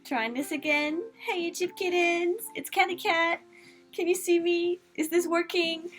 Trying this again. Hey YouTube kittens, it's Candy Cat. Can you see me? Is this working?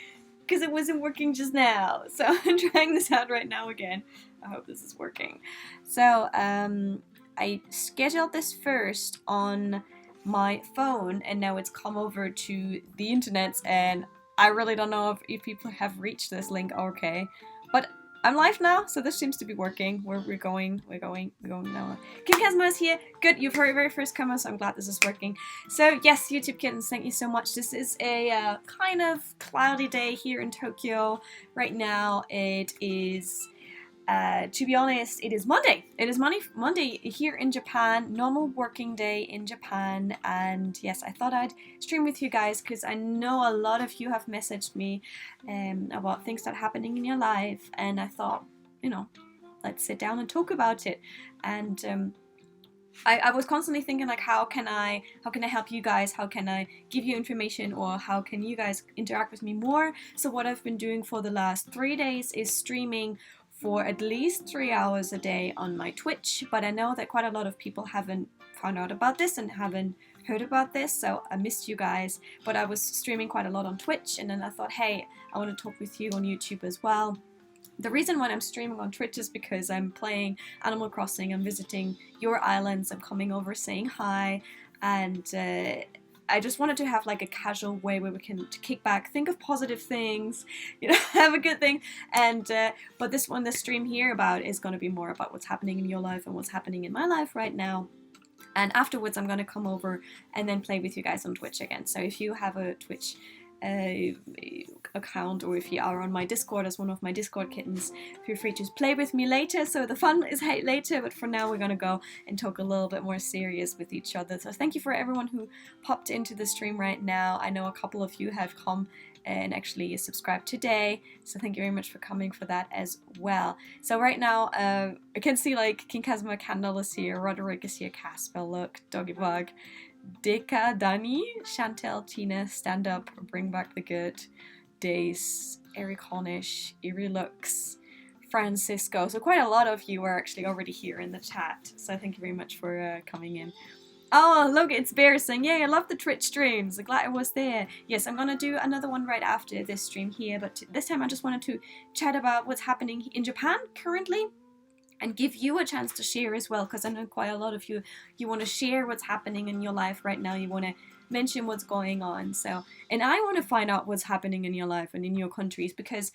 Because it wasn't working just now. So I'm trying this out right now again. I hope this is working. So I scheduled this first on my phone and now it's come over to the internet and I really don't know if people have reached this link okay. But I'm live now, so this seems to be working. We're going now. King Kazma is here. Good, you've heard very first comment, so I'm glad this is working. So yes, YouTube kittens, thank you so much. This is a kind of cloudy day here in Tokyo. Right now it is, to be honest, it is Monday. It is Monday here in Japan, normal working day in Japan, and yes, I thought I'd stream with you guys because I know a lot of you have messaged me about things that are happening in your life, and I thought, you know, let's sit down and talk about it. And I was constantly thinking like, how can I help you guys? How can I give you information, or how can you guys interact with me more? So what I've been doing for the last 3 days is streaming for at least 3 hours a day on my Twitch, but I know that quite a lot of people haven't found out about this and haven't heard about this, so I missed you guys. But I was streaming quite a lot on Twitch, and then I thought, hey, I want to talk with you on YouTube as well. The reason why I'm streaming on Twitch is because I'm playing Animal Crossing, I'm visiting your islands, I'm coming over saying hi, and I just wanted to have like a casual way where we can kick back, think of positive things, you know, have a good thing. And but this stream here is going to be more about what's happening in your life and what's happening in my life right now. And afterwards, I'm going to come over and then play with you guys on Twitch again. So if you have a Twitch account, or if you are on my Discord as one of my Discord kittens, feel free to play with me later. So the fun is later, but for now we're gonna go and talk a little bit more serious with each other. So thank you for everyone who popped into the stream right now. I know a couple of you have come and actually subscribed today, so thank you very much for coming for that as well. So right now I can see like King Kazuma Candle is here, Roderick is here, Casper, look, Doggy Bug, Deka, Dani, Chantel, Tina, Stand Up, Bring Back the Good, Days, Eric Hornish, Erie Lux, Francisco. So quite a lot of you are actually already here in the chat. So thank you very much for coming in. Oh, look, it's Bear saying, yay, I love the Twitch streams. I'm glad I was there. Yes, I'm gonna do another one right after this stream here, but this time I just wanted to chat about what's happening in Japan currently, and give you a chance to share as well, because I know quite a lot of you want to share what's happening in your life right now. You want to mention what's going on. So, and I want to find out what's happening in your life and in your countries, because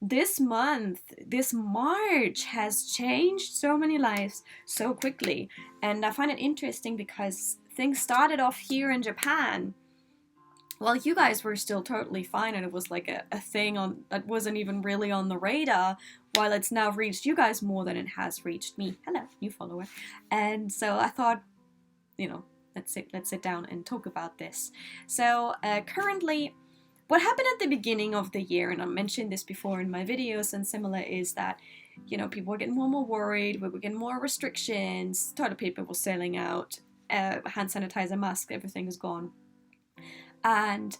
this month, this March, has changed so many lives so quickly. And I find it interesting because things started off here in Japan. Well, you guys were still totally fine, and it was like a thing that wasn't even really on the radar, while it's now reached you guys more than it has reached me. Hello, new follower. And so I thought, you know, let's sit down and talk about this. So currently, what happened at the beginning of the year, and I mentioned this before in my videos and similar, is that, you know, people were getting more and more worried, we were getting more restrictions, toilet paper was selling out, hand sanitizer, mask, everything is gone. And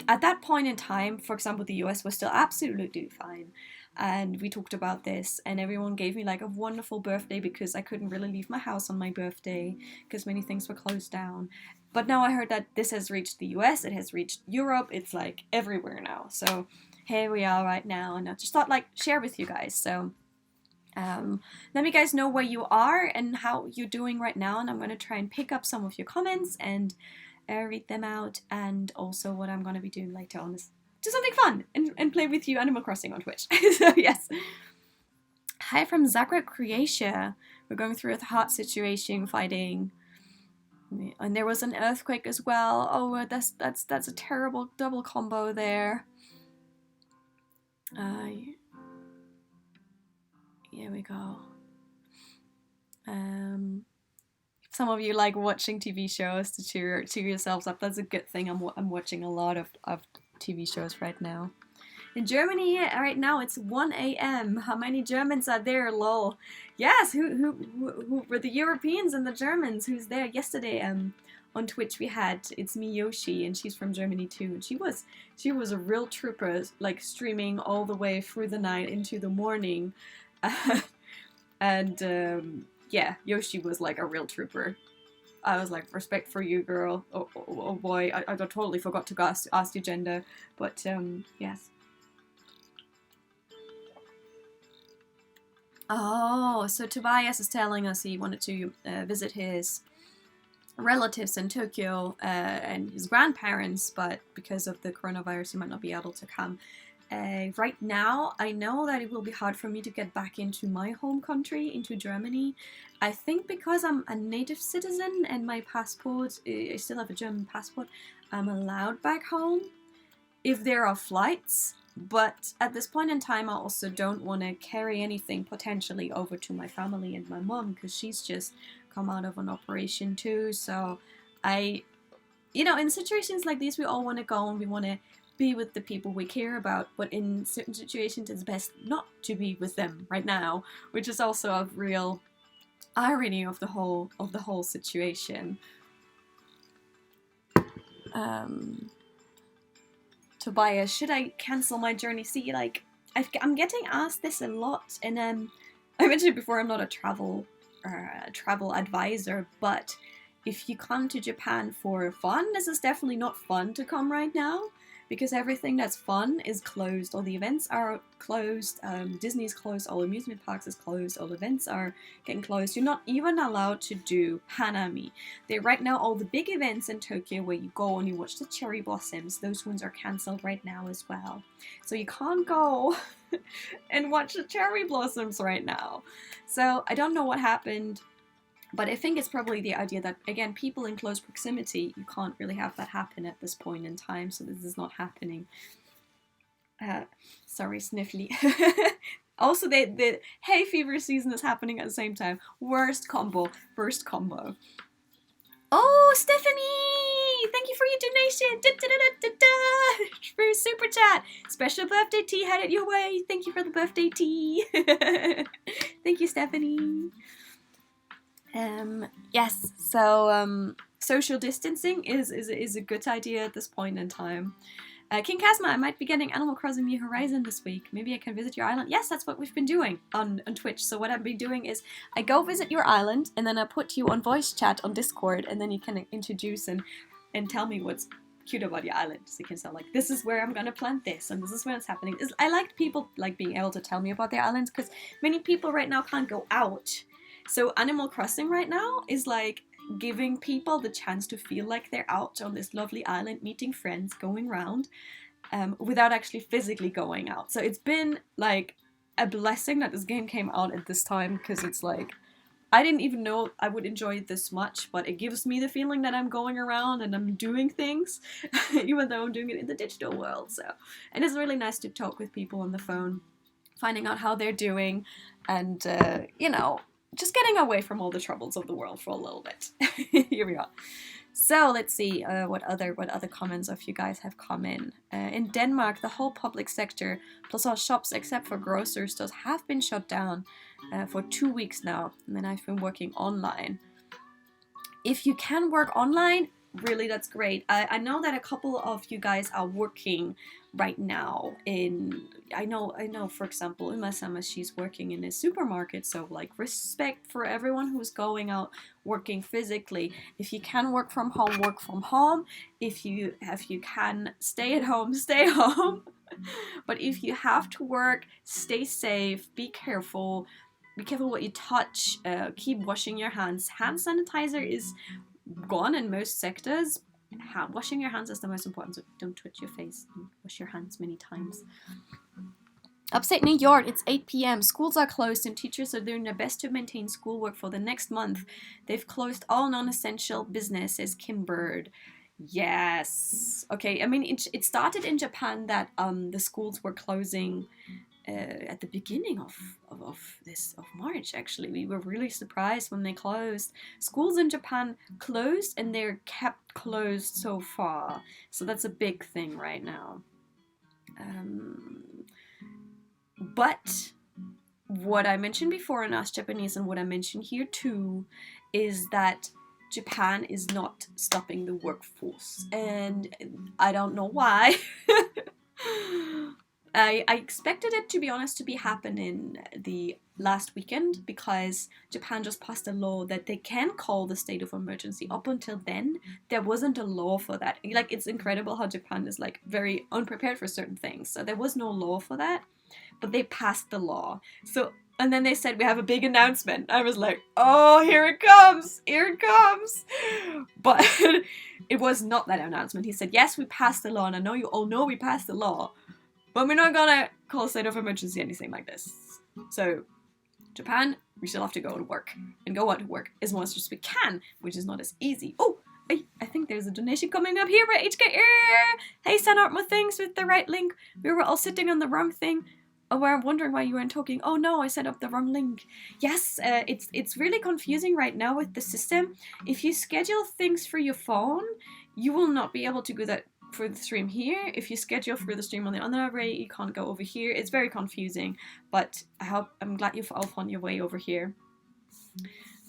at that point in time, for example, the US was still absolutely fine. And we talked about this, and everyone gave me like a wonderful birthday, because I couldn't really leave my house on my birthday because many things were closed down. But now I heard that this has reached the US, it has reached Europe, it's like everywhere now. So here we are right now, and I just thought like share with you guys. So let me guys know where you are and how you're doing right now, and I'm going to try and pick up some of your comments and read them out, and also what I'm going to be doing later on is just something fun and play with you Animal Crossing on Twitch. So yes. Hi from Zagreb, Croatia. We're going through a hard situation, fighting, and there was an earthquake as well. Oh, that's a terrible double combo there. Here we go. Some of you like watching TV shows to cheer yourselves up. That's a good thing. I'm watching a lot of TV shows right now. In Germany right now it's 1 a.m. How many Germans are there? Lol. Yes, who were the Europeans and the Germans? Who's there? Yesterday on Twitch we had It's Me Yoshi, and she's from Germany too. And she was a real trooper, like streaming all the way through the night into the morning. And yeah, Yoshi was like a real trooper. I was like, respect for you, girl. Oh boy, I totally forgot to ask your gender, but yes. Oh, so Tobias is telling us he wanted to visit his relatives in Tokyo and his grandparents, but because of the coronavirus, he might not be able to come. Right now, I know that it will be hard for me to get back into my home country, into Germany. I think because I'm a native citizen and my passport, I still have a German passport, I'm allowed back home if there are flights. But at this point in time, I also don't want to carry anything potentially over to my family and my mom, because she's just come out of an operation too. So in situations like these, we all want to go and we want to be with the people we care about, but in certain situations it's best not to be with them right now, which is also a real irony of the whole situation. Tobias, should I cancel my journey? See, like, I'm getting asked this a lot, and I mentioned before, I'm not a travel advisor, but if you come to Japan for fun, this is definitely not fun to come right now, because everything that's fun is closed. All the events are closed, Disney's closed, all amusement parks is closed, all events are getting closed. You're not even allowed to do hanami. Right now, all the big events in Tokyo where you go and you watch the cherry blossoms, those ones are cancelled right now as well. So you can't go and watch the cherry blossoms right now. So I don't know what happened, but I think it's probably the idea that, again, people in close proximity, you can't really have that happen at this point in time, so this is not happening. Sorry, sniffly. Also, the hay fever season is happening at the same time. Worst combo. Oh, Stephanie! Thank you for your donation! For your super chat! Special birthday tea headed your way! Thank you for the birthday tea! Thank you, Stephanie! Yes, so social distancing is a good idea at this point in time. King Kazma, I might be getting Animal Crossing New Horizon this week. Maybe I can visit your island. Yes, that's what we've been doing on Twitch. So what I've been doing is I go visit your island, and then I put you on voice chat on Discord, and then you can introduce and tell me what's cute about your island. So you can say, like, this is where I'm gonna plant this, and this is where it's happening. I like people like being able to tell me about their islands, because many people right now can't go out. So Animal Crossing right now is like giving people the chance to feel like they're out on this lovely island, meeting friends, going around, without actually physically going out. So it's been like a blessing that this game came out at this time, because it's like, I didn't even know I would enjoy it this much, but it gives me the feeling that I'm going around and I'm doing things, even though I'm doing it in the digital world. So, and it's really nice to talk with people on the phone, finding out how they're doing, and just getting away from all the troubles of the world for a little bit. Here we are. So let's see what other comments of you guys have come in. In Denmark, the whole public sector, plus all shops except for grocery stores, have been shut down for 2 weeks now. And then I've been working online. If you can work online, really, that's great. I know that a couple of you guys are working right now I know for example Uma-sama, she's working in a supermarket, so like respect for everyone who's going out working physically. If you can work from home, work from home. If you can stay at home, stay home. But if you have to work, stay safe, be careful what you touch, keep washing your hands. Hand sanitizer is gone in most sectors. Washing your hands is the most important, so don't touch your face and wash your hands many times. Upstate New York, it's 8 p.m. Schools are closed and teachers are doing their best to maintain schoolwork for the next month. They've closed all non-essential business, says Kim Bird. Yes. Okay, I mean, it started in Japan that the schools were closing at the beginning of March. Actually, we were really surprised when they closed. Schools in Japan closed, and they're kept closed so far. So that's a big thing right now. But what I mentioned before in Ask Japanese, and what I mentioned here too, is that Japan is not stopping the workforce, and I don't know why. I expected it, to be honest, to be happening the last weekend, because Japan just passed a law that they can call the state of emergency. Up until then, there wasn't a law for that. Like, it's incredible how Japan is like very unprepared for certain things. So there was no law for that, but they passed the law. So, and then they said, we have a big announcement. I was like, oh, here it comes, here it comes. But it was not that announcement. He said, yes, we passed the law, and I know you all know we passed the law, but we're not gonna call state of emergency anything like this. So, Japan, we still have to go to work and go out to work as much as we can, which is not as easy. Oh, I think there's a donation coming up here by HK. Hey, send out my things with the right link. We were all sitting on the wrong thing. Oh, we're wondering why you weren't talking. Oh no, I set up the wrong link. Yes, it's really confusing right now with the system. If you schedule things for your phone, you will not be able to do that for the stream here. If you schedule for the stream on the other array, you can't go over here. It's very confusing, but I'm glad you've all found your way over here.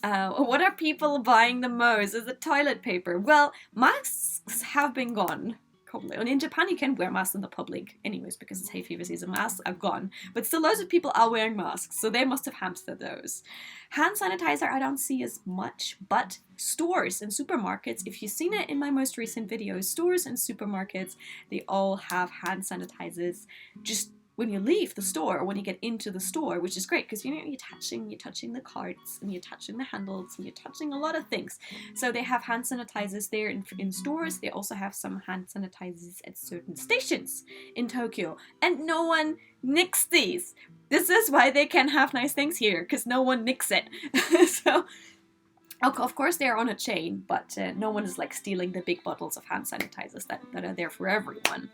What are people buying the most? Is it toilet paper? Well, masks have been gone. And in Japan, you can wear masks in the public anyways, because it's hay fever season. Masks are gone, but still loads of people are wearing masks, so they must have hamstered those. Hand sanitizer I don't see as much, but stores and supermarkets, if you've seen it in my most recent videos, stores and supermarkets, they all have hand sanitizers just when you leave the store or when you get into the store, which is great because, you know, you're touching the carts and you're touching the handles and you're touching a lot of things. So they have hand sanitizers there in stores. They also have some hand sanitizers at certain stations in Tokyo, and no one nicks these. This is why they can have nice things here, because no one nicks it. So of course they're on a chain, but no one is like stealing the big bottles of hand sanitizers that are there for everyone.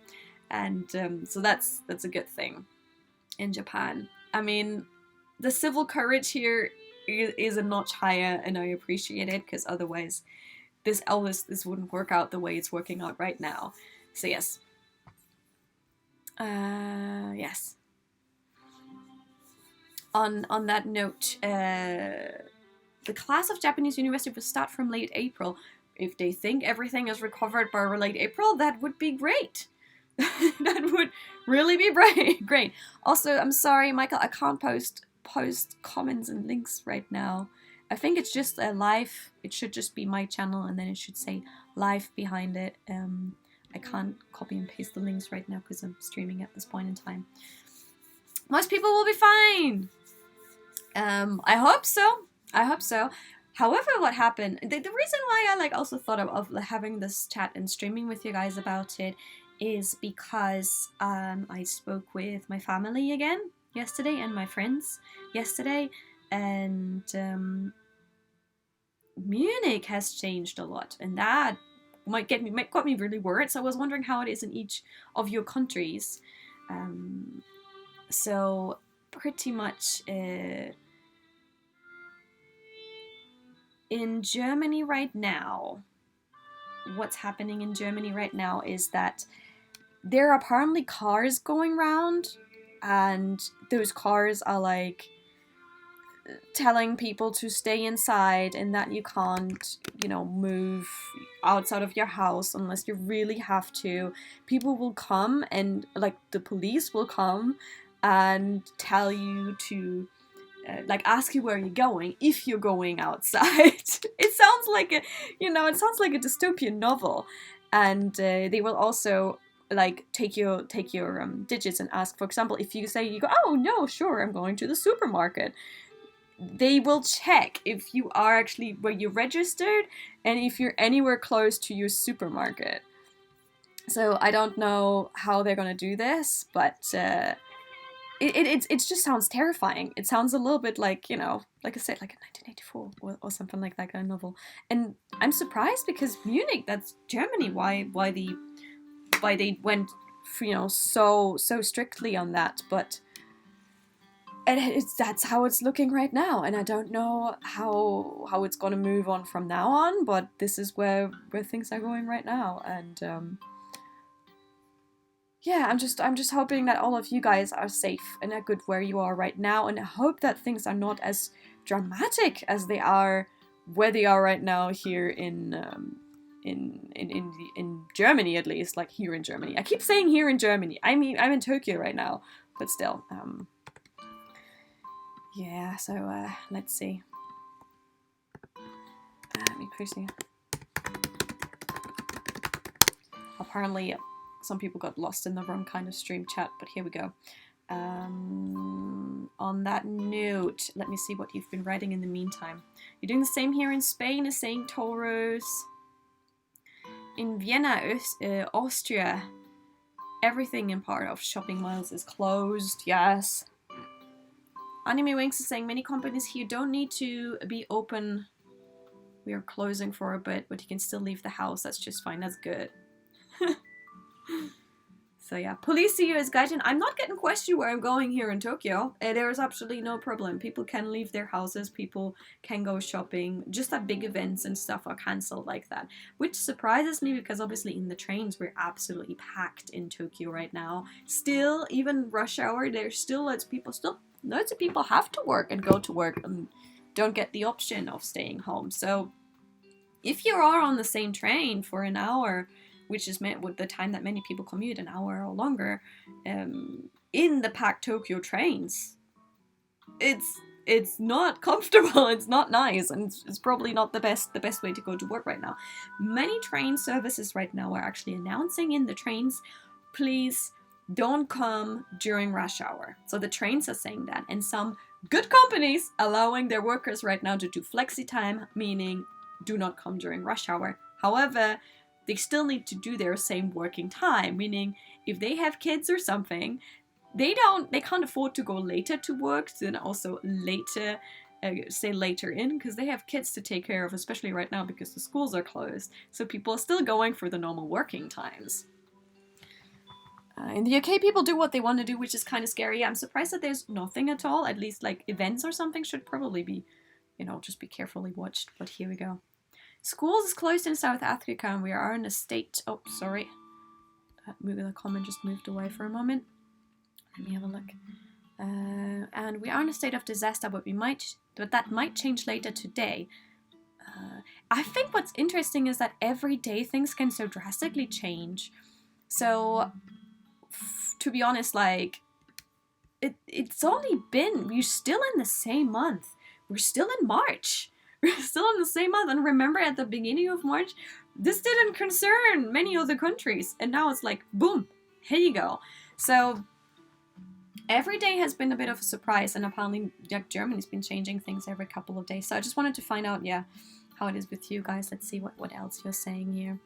And so that's a good thing in Japan. I mean, the civil courage here is a notch higher, and I appreciate it, because otherwise this wouldn't work out the way it's working out right now. So yes. Yes. On that note, the class of Japanese university will start from late April. If they think everything is recovered by late April, that would be great. That would really be great. Also, I'm sorry, Michael, I can't post comments and links right now. I think it's just a live. It should just be my channel, and then it should say live behind it. I can't copy and paste the links right now because I'm streaming at this point in time. Most people will be fine. I hope so. However, what happened, the reason why I also thought of having this chat and streaming with you guys about it is because I spoke with my family again yesterday and my friends yesterday, and Munich has changed a lot, and that got me really worried. So I was wondering how it is in each of your countries. So pretty much in Germany right now, what's happening in Germany right now is that there are apparently cars going around, and those cars are like telling people to stay inside and that you can't, move outside of your house unless you really have to. People will come and the police will come and tell you to ask you where you're going if you're going outside. It sounds like a dystopian novel, and they will also take your digits and ask. For example, if you say you go, oh no, sure, I'm going to the supermarket, they will check if you are actually where you're registered and if you're anywhere close to your supermarket. So I don't know how they're gonna do this, but it just sounds terrifying. It sounds a little bit like I said, like a 1984 or something like that kind of novel. And I'm surprised because Munich, that's Germany. Why they went so strictly on that, but that's how it's looking right now, and I don't know how it's gonna move on from now on, but this is where things are going right now. And yeah, I'm just hoping that all of you guys are safe and are good where you are right now, and I hope that things are not as dramatic as they are where they are right now here in in Germany, at least, like here in Germany. I keep saying here in Germany. I mean, I'm in Tokyo right now, but still. Yeah, so let's see. Let me quickly. Apparently, some people got lost in the wrong kind of stream chat, but here we go. On that note, let me see what you've been writing in the meantime. You're doing the same here in Spain as saying Tauros. In Vienna, Austria, everything in part of shopping malls is closed, yes. Anime Winks is saying many companies here don't need to be open. We are closing for a bit, but you can still leave the house. That's just fine. That's good. So yeah, police see you as gaijin. I'm not getting questioned where I'm going here in Tokyo. There is absolutely no problem. People can leave their houses. People can go shopping. Just that big events and stuff are cancelled like that. Which surprises me because obviously in the trains we're absolutely packed in Tokyo right now. Still, even rush hour, there's still loads of people have to work and go to work and don't get the option of staying home. So if you are on the same train for an hour, which is meant with the time that many people commute, an hour or longer, in the packed Tokyo trains, it's not comfortable, it's not nice, and it's probably not the best way to go to work right now. Many train services right now are actually announcing in the trains, please don't come during rush hour. So the trains are saying that, and some good companies allowing their workers right now to do flexi time, meaning do not come during rush hour. However, they still need to do their same working time, meaning if they have kids or something, they can't afford to go later to work, then also later, stay later in, because they have kids to take care of, especially right now because the schools are closed. So people are still going for the normal working times. In the UK, people do what they want to do, which is kind of scary. I'm surprised that there's nothing at all. At least like events or something should probably be, just be carefully watched. But here we go. Schools is closed in South Africa and we are in a state... Oh, sorry. The comment just moved away for a moment. Let me have a look. And we are in a state of disaster, but that might change later today. I think what's interesting is that every day things can so drastically change. So, to be honest, like, it's only been... We're still in the same month. We're still in March. We're still in the same month, and remember at the beginning of March, this didn't concern many other countries, and now it's like, boom, here you go. So, every day has been a bit of a surprise, and apparently Germany's been changing things every couple of days, so I just wanted to find out, how it is with you guys. Let's see what else you're saying here.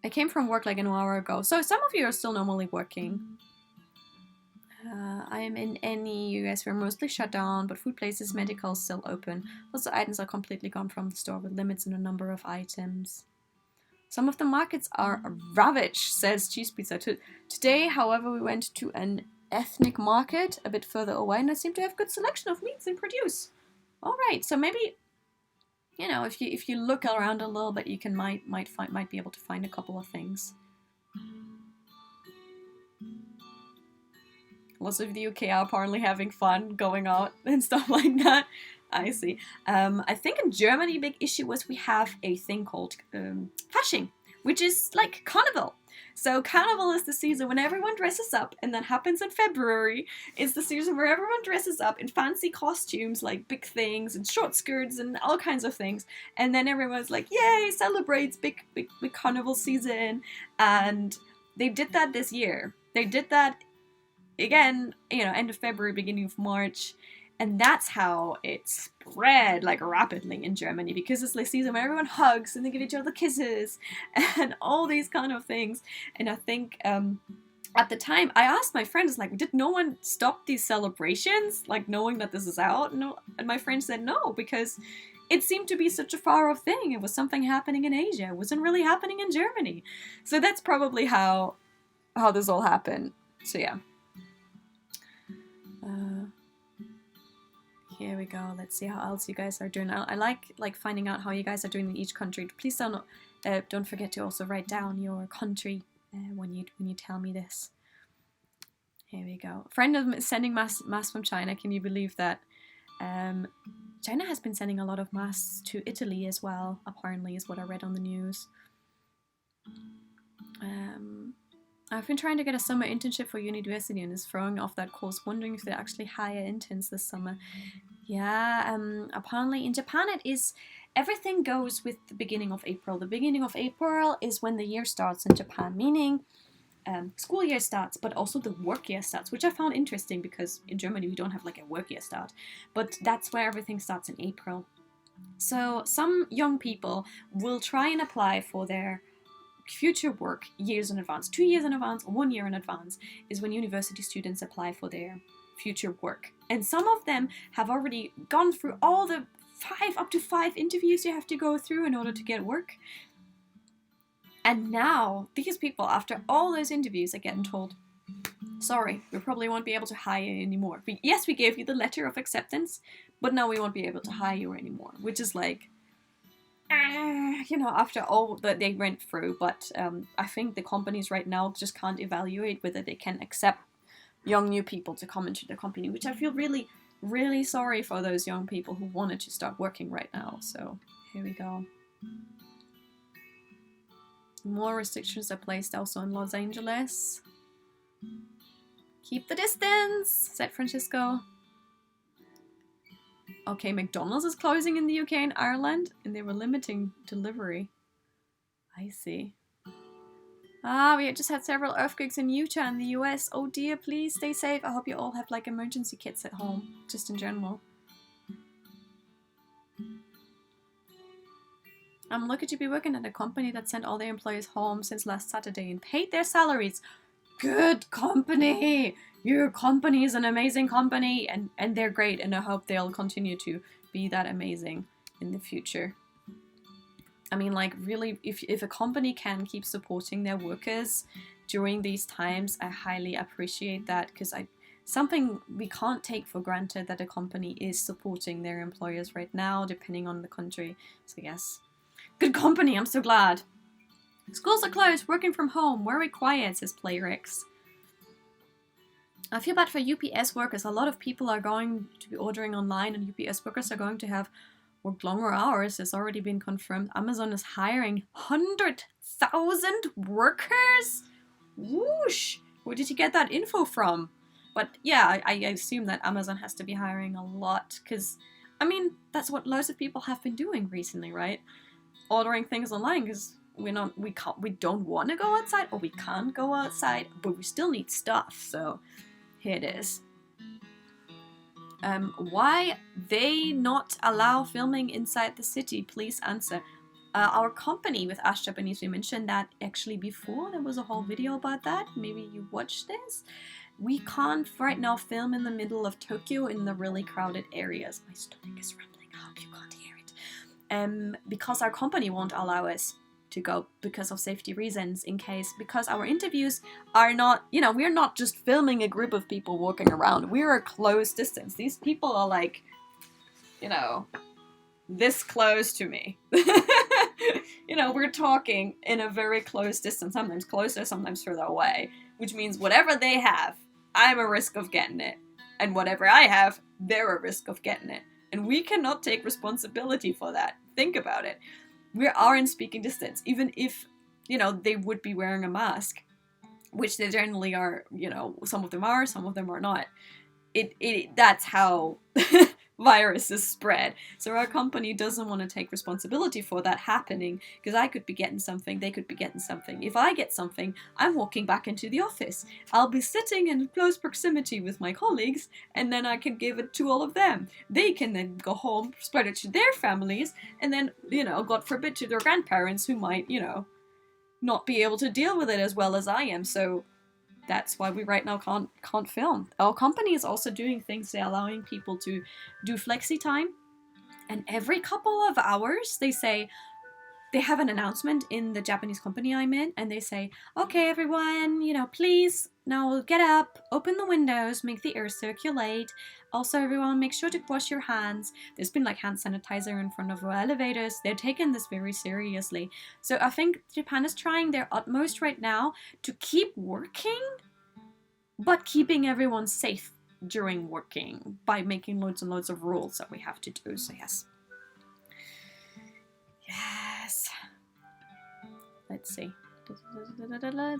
I came from work like an hour ago, so some of you are still normally working. I am in any, you guys were mostly shut down, but food places, medical still open. Lots of items are completely gone from the store with limits in the number of items. Some of the markets are ravaged, says Cheese Pizza. Today, however, we went to an ethnic market a bit further away, and I seem to have good selection of meats and produce. All right, so maybe, if you look around a little bit, you might be able to find a couple of things. Lots of the UK are apparently having fun going out and stuff like that. I see. I think in Germany, a big issue was we have a thing called Fasching, which is like Carnival. So Carnival is the season when everyone dresses up, and that happens in February. It's the season where everyone dresses up in fancy costumes, like big things and short skirts and all kinds of things. And then everyone's like, yay, celebrates big Carnival season. And they did that this year. They did that again, end of February, beginning of March, and that's how it spread like rapidly in Germany, because it's the season where everyone hugs and they give each other kisses and all these kind of things. And I think at the time I asked my friends, like, did no one stop these celebrations, like knowing that this is out? No, and my friend said no, because it seemed to be such a far off thing. It was something happening in Asia. It wasn't really happening in Germany. So that's probably how this all happened. So yeah. Here we go. Let's see how else you guys are doing. I like finding out how you guys are doing in each country. Please don't forget to also write down your country when you tell me this. Here we go. A friend of sending mass from China. Can you believe that? China has been sending a lot of masks to Italy as well, apparently, is what I read on the news. I've been trying to get a summer internship for university and is throwing off that course, wondering if they actually hire interns this summer. Yeah, apparently in Japan it is, everything goes with the beginning of April. The beginning of April is when the year starts in Japan, meaning school year starts, but also the work year starts, which I found interesting because in Germany we don't have like a work year start, but that's where everything starts in April. So some young people will try and apply for their future work years in advance. 2 years in advance, 1 year in advance is when university students apply for their future work. And some of them have already gone through all the up to five interviews you have to go through in order to get work. And now these people, after all those interviews, are getting told, sorry, we probably won't be able to hire you anymore. Yes, we gave you the letter of acceptance, but now we won't be able to hire you anymore. Which is like, after all that they went through. But I think the companies right now just can't evaluate whether they can accept young new people to come into the company, which I feel really, really sorry for those young people who wanted to start working right now. So here we go. More restrictions are placed also in Los Angeles. Keep the distance, said Francisco. Okay, McDonald's is closing in the UK and Ireland, and they were limiting delivery. I see. We just had several earthquakes in Utah and the US. Oh dear, please stay safe. I hope you all have like emergency kits at home, just in general. I'm lucky to be working at a company that sent all their employees home since last Saturday and paid their salaries. Good company! Your company is an amazing company, and they're great, and I hope they'll continue to be that amazing in the future. I mean, like, really, if a company can keep supporting their workers during these times, I highly appreciate that, because something we can't take for granted that a company is supporting their employers right now, depending on the country. So yes, good company, I'm so glad. Schools are closed, working from home, we're required, says Playrix. I feel bad for UPS workers. A lot of people are going to be ordering online, and UPS workers are going to have worked longer hours. It's already been confirmed. Amazon is hiring 100,000 workers? Whoosh! Where did you get that info from? But yeah, I assume that Amazon has to be hiring a lot, because, I mean, that's what loads of people have been doing recently, right? Ordering things online, because we don't want to go outside, or we can't go outside, but we still need stuff, so here it is. Why they not allow filming inside the city? Please answer. Our company with Ash Japanese, we mentioned that actually before. There was a whole video about that. Maybe you watched this. We can't right now film in the middle of Tokyo in the really crowded areas. My stomach is rumbling. I hope you can't hear it. Because our company won't allow us to go because of safety reasons, because our interviews are not, we're not just filming a group of people walking around. We're a close distance. These people are like, this close to me. We're talking in a very close distance, sometimes closer, sometimes further away, which means whatever they have, I'm a risk of getting it. And whatever I have, they're a risk of getting it. And we cannot take responsibility for that. Think about it. We are in speaking distance, even if, they would be wearing a mask, which they generally are, some of them are, some of them are not. That's how viruses spread. So our company doesn't want to take responsibility for that happening, because I could be getting something, they could be getting something. If I get something, I'm walking back into the office. I'll be sitting in close proximity with my colleagues, and then I can give it to all of them. They can then go home, spread it to their families, and then, God forbid, to their grandparents who might, not be able to deal with it as well as I am. So that's why we right now can't film. Our company is also doing things. They're allowing people to do flexi time, and every couple of hours they have an announcement in the Japanese company I'm in, and they say, okay everyone, please now get up, open the windows, make the air circulate. Also everyone, make sure to wash your hands. There's been like hand sanitizer in front of our elevators. They're taking this very seriously. So I think Japan is trying their utmost right now to keep working, but keeping everyone safe during working by making loads and loads of rules that we have to do. So yes. Yes. Let's see.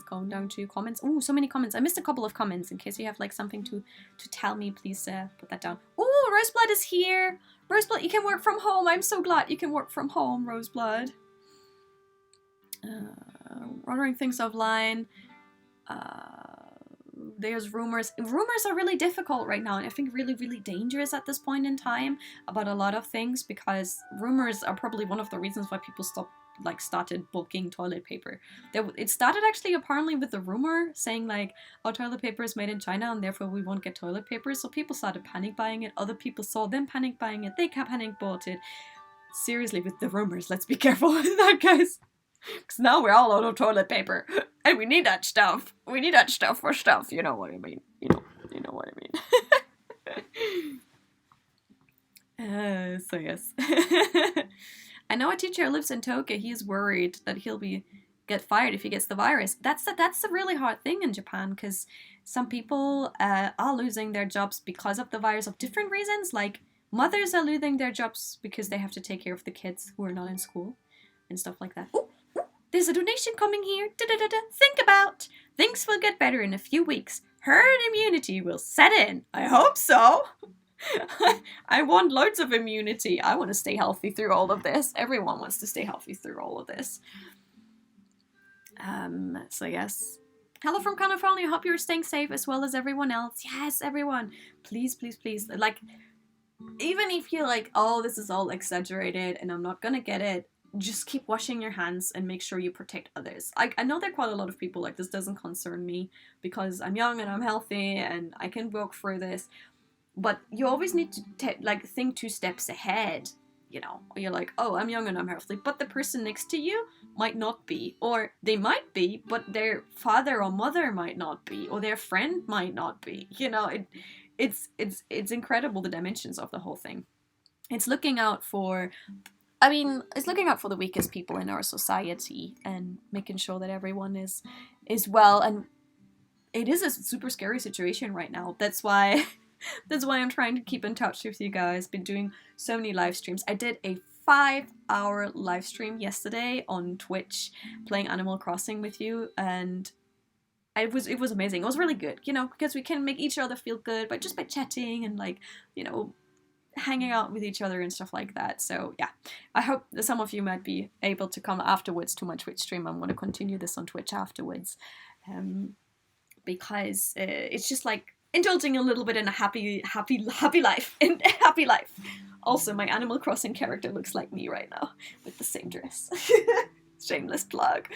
Going down to comments. Oh, so many comments. I missed a couple of comments. In case you have like something to tell me, please put that down. Oh, Roseblood is here. Roseblood, you can work from home. I'm so glad you can work from home, Roseblood. Ordering things offline. There's rumors. Rumors are really difficult right now, and I think really, really dangerous at this point in time about a lot of things, because rumors are probably one of the reasons why people started bulking toilet paper. It started actually apparently with the rumor saying like, oh, toilet paper is made in China and therefore we won't get toilet paper. So people started panic buying it. Other people saw them panic buying it. They panic bought it. Seriously, with the rumors, let's be careful with that, guys. Because now we're all out of toilet paper. And we need that stuff. We need that stuff for stuff. You know what I mean. You know what I mean. So yes. I know a teacher who lives in Tokyo. He's worried that he'll get fired if he gets the virus. That's a really hard thing in Japan, because some people are losing their jobs because of the virus of different reasons. Like mothers are losing their jobs because they have to take care of the kids who are not in school and stuff like that. Ooh, there's a donation coming here. Think about. Things will get better in a few weeks. Herd immunity will set in. I hope so. I want loads of immunity. I want to stay healthy through all of this. Everyone wants to stay healthy through all of this. So yes. Hello from California. Hope you're staying safe as well as everyone else. Yes, everyone. Please, please, please. Like, even if you're like, oh, this is all exaggerated and I'm not gonna get it, just keep washing your hands and make sure you protect others. I know there are quite a lot of people like, this doesn't concern me because I'm young and I'm healthy and I can work through this. But you always need to think 2 steps ahead, you know. You're like, oh, I'm young and I'm healthy, but the person next to you might not be, or they might be, but their father or mother might not be, or their friend might not be. You know, it's incredible, the dimensions of the whole thing. It's looking out for the weakest people in our society and making sure that everyone is well. And it is a super scary situation right now. That's why I'm trying to keep in touch with you guys. Been doing so many live streams. I did a 5-hour live stream yesterday on Twitch playing Animal Crossing with you, and it was amazing. It was really good, you know, because we can make each other feel good by chatting and like, you know, hanging out with each other and stuff like that. So yeah, I hope that some of you might be able to come afterwards to my Twitch stream. I'm going to continue this on Twitch afterwards, because it's just like indulging a little bit in a happy life. In a happy life. Also, my Animal Crossing character looks like me right now with the same dress. Shameless plug.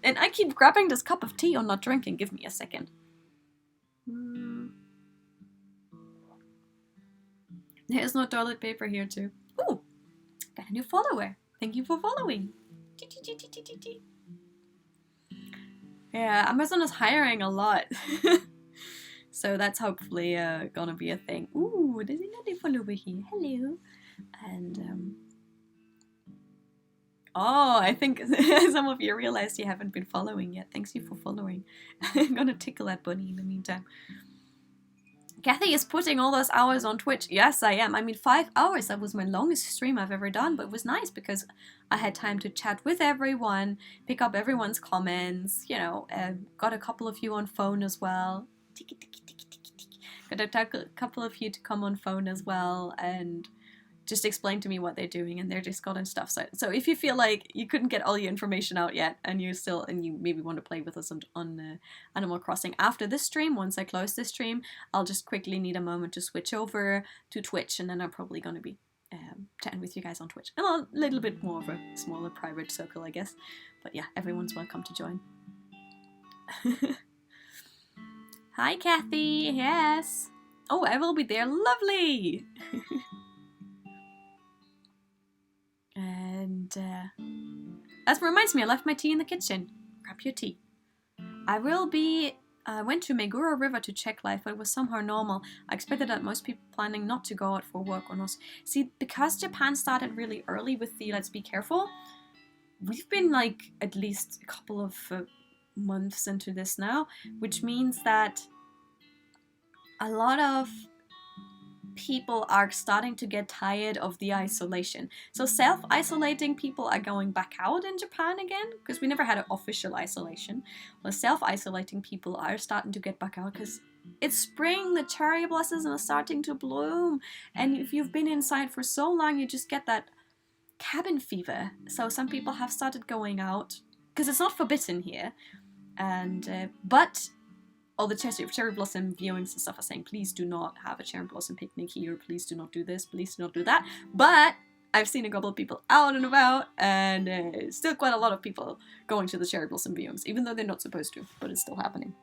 And I keep grabbing this cup of tea or not drinking. Give me a second. There's no toilet paper here too. Ooh, got a new follower. Thank you for following. Yeah, Amazon is hiring a lot. So that's hopefully gonna be a thing. Ooh, there's another follower here. Hello. And oh, I think some of you realized you haven't been following yet. Thanks you for following. I'm gonna tickle that bunny in the meantime. Kathy is putting all those hours on Twitch. Yes, I am. I mean, 5 hours. That was my longest stream I've ever done, but it was nice because I had time to chat with everyone, pick up everyone's comments, you know, got a couple of you on phone as well. Got a couple of you to come on phone as well and just explain to me what they're doing and their Discord and stuff. So if you feel like you couldn't get all your information out yet and you maybe want to play with us on Animal Crossing after this stream, once I close this stream, I'll just quickly need a moment to switch over to Twitch, and then I'm probably going to be chatting with you guys on Twitch. And a little bit more of a smaller private circle, I guess. But yeah, everyone's welcome to join. Hi, Kathy. Yes. Oh, I will be there. Lovely. And that reminds me, I left my tea in the kitchen. Grab your tea. I went to Meguro River to check life, but it was somehow normal. I expected that most people planning not to go out for work or not. See, because Japan started really early with the let's be careful, we've been like at least a couple of months into this now, which means that a lot of people are starting to get tired of the isolation. So self-isolating people are going back out in Japan again, because we never had an official isolation. Well, self-isolating people are starting to get back out because it's spring, the cherry blossoms are starting to bloom, and if you've been inside for so long, you just get that cabin fever. So some people have started going out, because it's not forbidden here, and but all the cherry blossom viewings and stuff are saying, please do not have a cherry blossom picnic here, please do not do this, please do not do that. But I've seen a couple of people out and about, and still quite a lot of people going to the cherry blossom viewings, even though they're not supposed to, but it's still happening.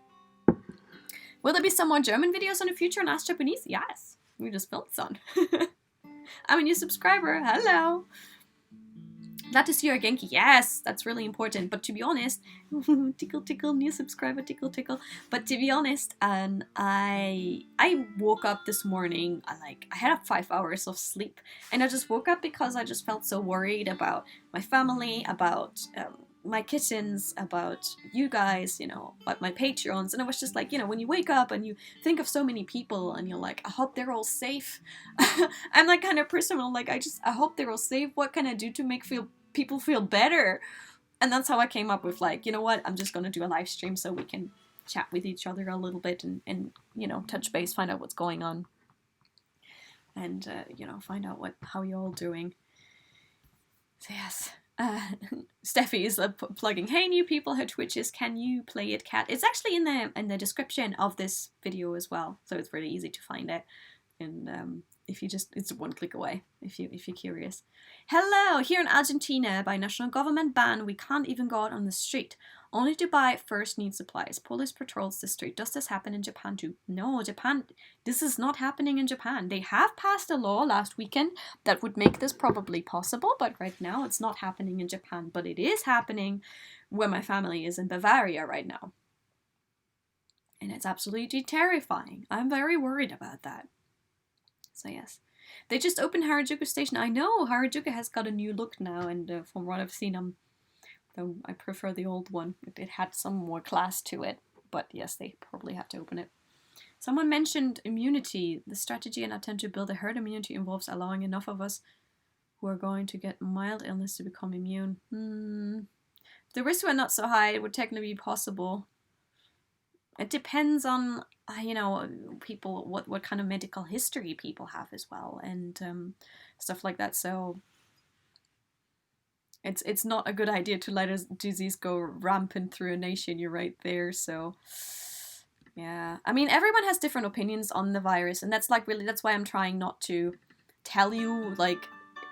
Will there be some more German videos in the future on Ask Japanese? Yes, we just filmed some. I'm a new subscriber, hello! Glad to see you, Genki. Yes, that's really important. But to be honest, tickle tickle, new subscriber, tickle tickle. But to be honest, I woke up this morning. I had 5 hours of sleep, and I just woke up because I just felt so worried about my family, about my kittens, about you guys, you know, about my Patreons. And I was just like, you know, when you wake up and you think of so many people, and you're like, I hope they're all safe. I'm that kind of person. I'm like, I hope they're all safe. What can I do to make people feel better? And that's how I came up with, like, you know what, I'm just gonna do a live stream so we can chat with each other a little bit and you know, touch base, find out what's going on, and you know, find out how you're all doing. So yes, Steffi is plugging, hey new people, her Twitch is Can You Play It Cat. It's actually in the description of this video as well, so it's really easy to find it. And if you just, it's one click away if you're curious. Hello! Here in Argentina, by national government ban, we can't even go out on the street. Only to buy first need supplies. Police patrols the street. Does this happen in Japan too? No, Japan, this is not happening in Japan. They have passed a law last weekend that would make this probably possible, but right now it's not happening in Japan. But it is happening where my family is in Bavaria right now. And it's absolutely terrifying. I'm very worried about that. So yes. They just opened Harajuku Station. I know, Harajuku has got a new look now, and from what I've seen, though I prefer the old one. It had some more class to it, but yes, they probably have to open it. Someone mentioned immunity. The strategy and attempt to build a herd immunity involves allowing enough of us who are going to get mild illness to become immune. If the risks were not so high, it would technically be possible. It depends on, you know, people, what kind of medical history people have as well, and stuff like that. So it's not a good idea to let a disease go rampant through a nation. You're right there. So yeah, I mean, everyone has different opinions on the virus, and that's like, really, that's why I'm trying not to tell you like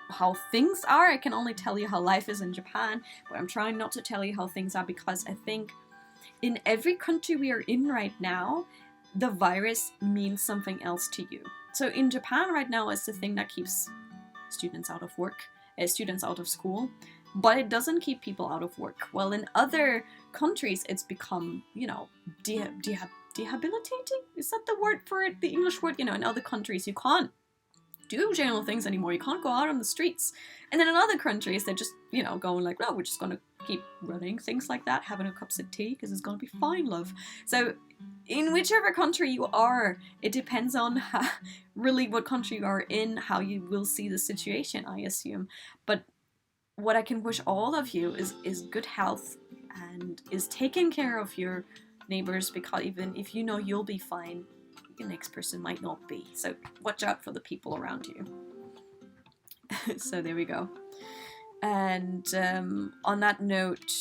how things are. I can only tell you how life is in Japan, but I'm trying not to tell you how things are, because I think in every country we are in right now, the virus means something else to you. So in Japan right now, it's the thing that keeps students out of work, students out of school, but it doesn't keep people out of work. Well, in other countries, it's become, you know, debilitating? Is that the word for it? The English word? You know, in other countries, you can't do general things anymore. You can't go out on the streets. And then in other countries, they're just, you know, going like, no, we're just going to keep running, things like that, having a cup of tea, because it's going to be fine, love. So in whichever country you are, it depends on really what country you are in, how you will see the situation, I assume. But what I can wish all of you is good health, and is taking care of your neighbors, because even if you know you'll be fine, the next person might not be. So watch out for the people around you. So there we go. And on that note,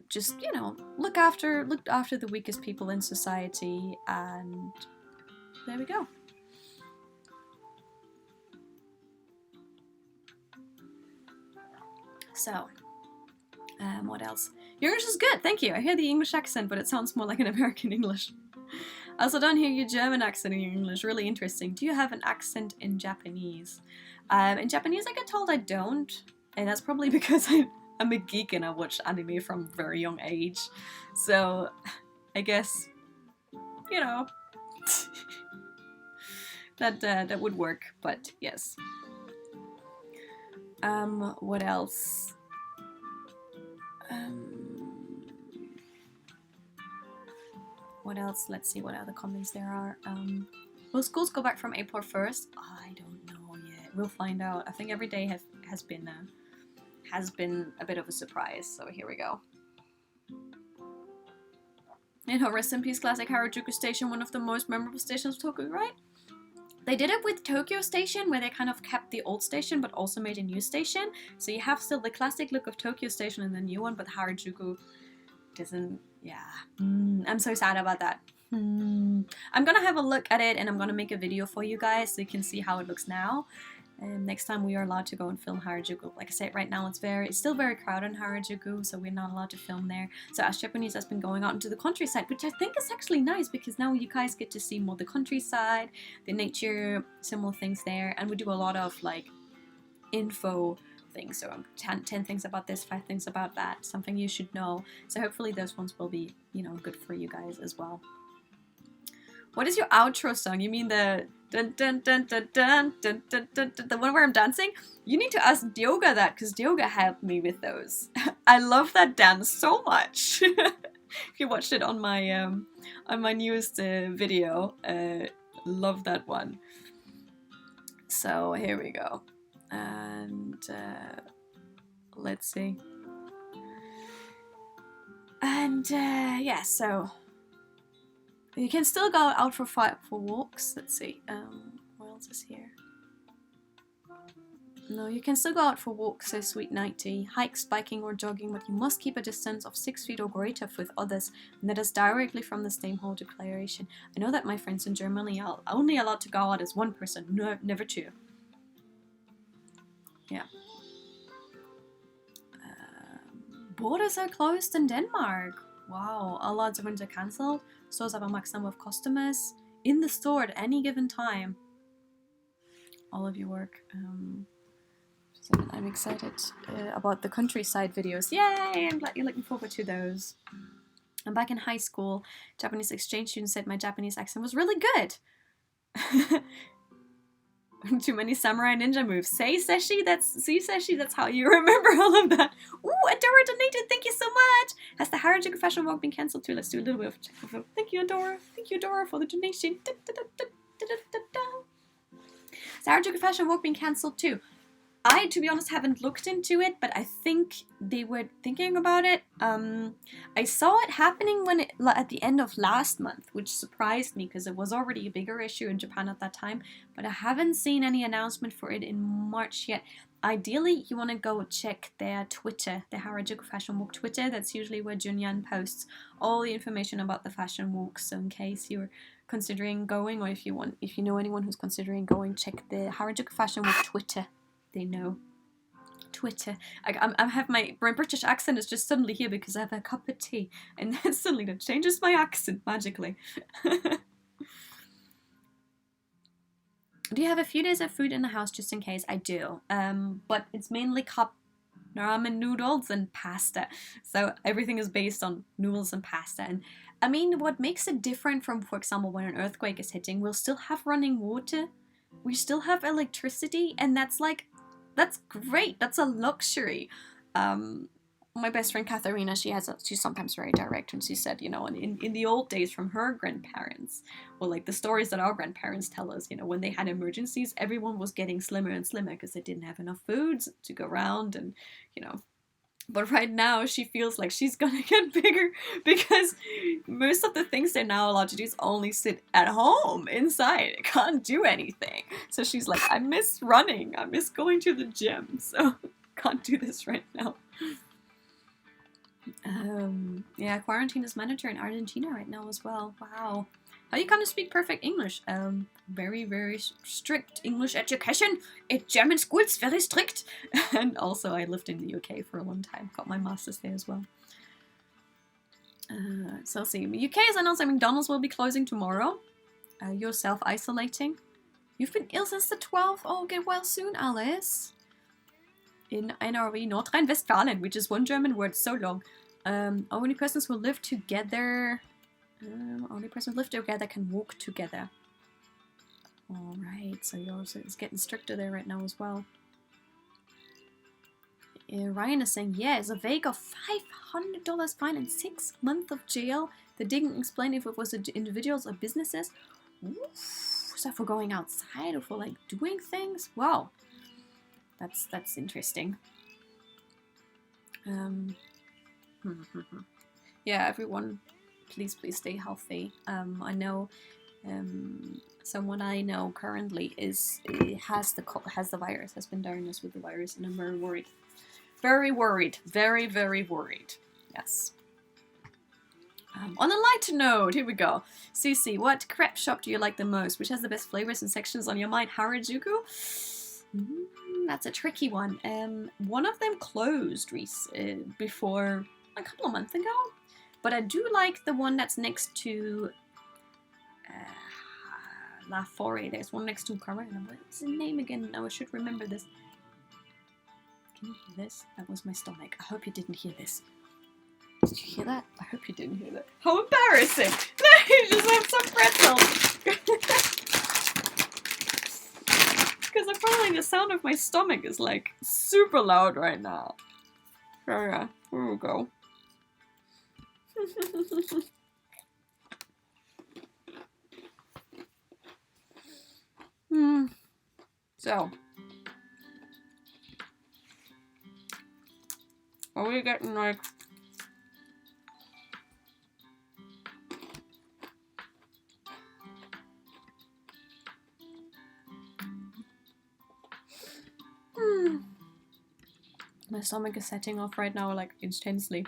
just, you know, look after the weakest people in society, and there we go. So, what else? Your English is good, thank you. I hear the English accent, but it sounds more like an American English. I also don't hear your German accent in your English. Really interesting. Do you have an accent in Japanese? In Japanese, I get told I don't, and that's probably because I'm a geek and I watch anime from a very young age. So, I guess, you know, that would work. But yes. What else? What else? Let's see what other comments there are. Will schools go back from April 1st? I don't know yet. We'll find out. I think every day has been a bit of a surprise. So here we go. You know, rest in peace, classic Harajuku Station, one of the most memorable stations of Tokyo, right? They did it with Tokyo Station, where they kind of kept the old station, but also made a new station. So you have still the classic look of Tokyo Station and the new one, but Harajuku doesn't, yeah. I'm so sad about that. I'm gonna have a look at it and I'm gonna make a video for you guys so you can see how it looks now. Next time we are allowed to go and film Harajuku. Like I said, right now it's still very crowded in Harajuku, so we're not allowed to film there. So As Japanese has been going out into the countryside, which I think is actually nice because now you guys get to see more the countryside, the nature, similar things there, and we do a lot of like info things. So 10 things about this, 5 things about that, something you should know. So hopefully those ones will be, you know, good for you guys as well. What is your outro song? You mean the dun dun dun dun dun dun dun dun, dun the one where I'm dancing? You need to ask Dioga that, because Dioga helped me with those. I love that dance so much. If you watched it on my newest video, love that one. So here we go, and let's see. And yeah, so. You can still go out for walks. Let's see. What else is here? No, you can still go out for walks, says Sweet 90. Hikes, biking or jogging, but you must keep a distance of 6 feet or greater with others. And that is directly from the Stamehold Declaration. I know that my friends in Germany are only allowed to go out as one person, no, never two. Yeah. Borders are closed in Denmark. Wow, a lot of events are cancelled. Stores have a max number of customers in the store at any given time. All of your work. So I'm excited about the countryside videos. Yay! I'm glad you're looking forward to those. I'm back in high school. Japanese exchange student said my Japanese accent was really good. Too many samurai ninja moves. See, Seshi, that's how you remember all of that. Ooh, Adora donated, thank you so much. Has the Harajuku Fashion Walk been cancelled too? Let's do a little bit of check. Thank you, Adora. Thank you, Adora, for the donation. Has the Harajuku Fashion Walk been cancelled too? I, to be honest, haven't looked into it, but I think they were thinking about it. I saw it happening at the end of last month, which surprised me because it was already a bigger issue in Japan at that time, but I haven't seen any announcement for it in March yet. Ideally, you want to go check their Twitter, the Harajuku Fashion Walk Twitter. That's usually where Junyan posts all the information about the fashion walk. So in case you're considering going, or if you know anyone who's considering going, check the Harajuku Fashion Walk Twitter. They know. Twitter. I have my British accent is just suddenly here because I have a cup of tea, and then suddenly that changes my accent magically. Do you have a few days of food in the house just in case? I do. But it's mainly cup ramen noodles and pasta. So everything is based on noodles and pasta. And I mean, what makes it different from, for example, when an earthquake is hitting, we'll still have running water. We still have electricity, and that's great. That's a luxury. My best friend Katharina, she's sometimes very direct, and she said, you know, in the old days from her grandparents, well, like the stories that our grandparents tell us, you know, when they had emergencies, everyone was getting slimmer and slimmer because they didn't have enough food to go around, and, you know. But right now, she feels like she's gonna get bigger because most of the things they're now allowed to do is only sit at home, inside. Can't do anything. So she's like, I miss running. I miss going to the gym. So can't do this right now. Yeah, quarantine is mandatory in Argentina right now as well. Wow. How you kind of speak perfect English? Very, very strict English education. German school is very strict. And also I lived in the UK for a long time. Got my master's there as well. So let's see. UK has announced that McDonald's will be closing tomorrow. You're self-isolating. You've been ill since the 12th. Oh, get well soon, Alice. In NRV, North Rhine-Westfalen, which is one German word, so long. Only persons who live together... only persons who live together can walk together. Alright, so yours is getting stricter there right now as well. Ryan is saying, yeah, it's a vague of $500 fine and 6 months of jail. They didn't explain if it was individuals or businesses. Oof. Is that for going outside or for like doing things? Wow, that's interesting. Yeah, everyone, please stay healthy. I know someone I know currently has the virus, has been diagnosed with the virus, and I'm very worried. Very worried. Very, very worried. Yes. On a lighter note, here we go. Cece, what crepe shop do you like the most? Which has the best flavors and sections on your mind? Harajuku? That's a tricky one. One of them closed before a couple of months ago. But I do like the one that's next to La Forêt. There's one next to Carolina. What's the name again? No, I should remember this. Can you hear this? That was my stomach. I hope you didn't hear this. Did you hear that? I hope you didn't hear that. How embarrassing! You just have some pretzels! Because apparently the sound of my stomach is like super loud right now. Oh yeah, here we go. So, are we getting like my stomach is setting off right now, like intensely.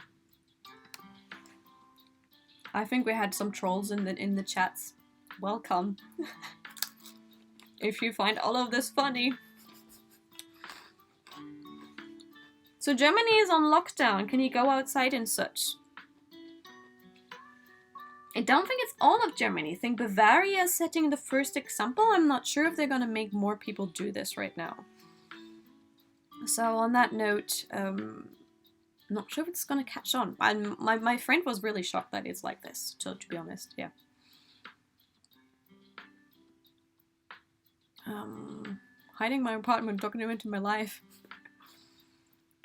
I think we had some trolls in the chats. Welcome. If you find all of this funny. So Germany is on lockdown. Can you go outside and such? I don't think it's all of Germany. I think Bavaria is setting the first example. I'm not sure if they're gonna make more people do this right now. So on that note, not sure if it's gonna catch on. My friend was really shocked that it's like this, to be honest, yeah. Hiding my apartment, documenting my life.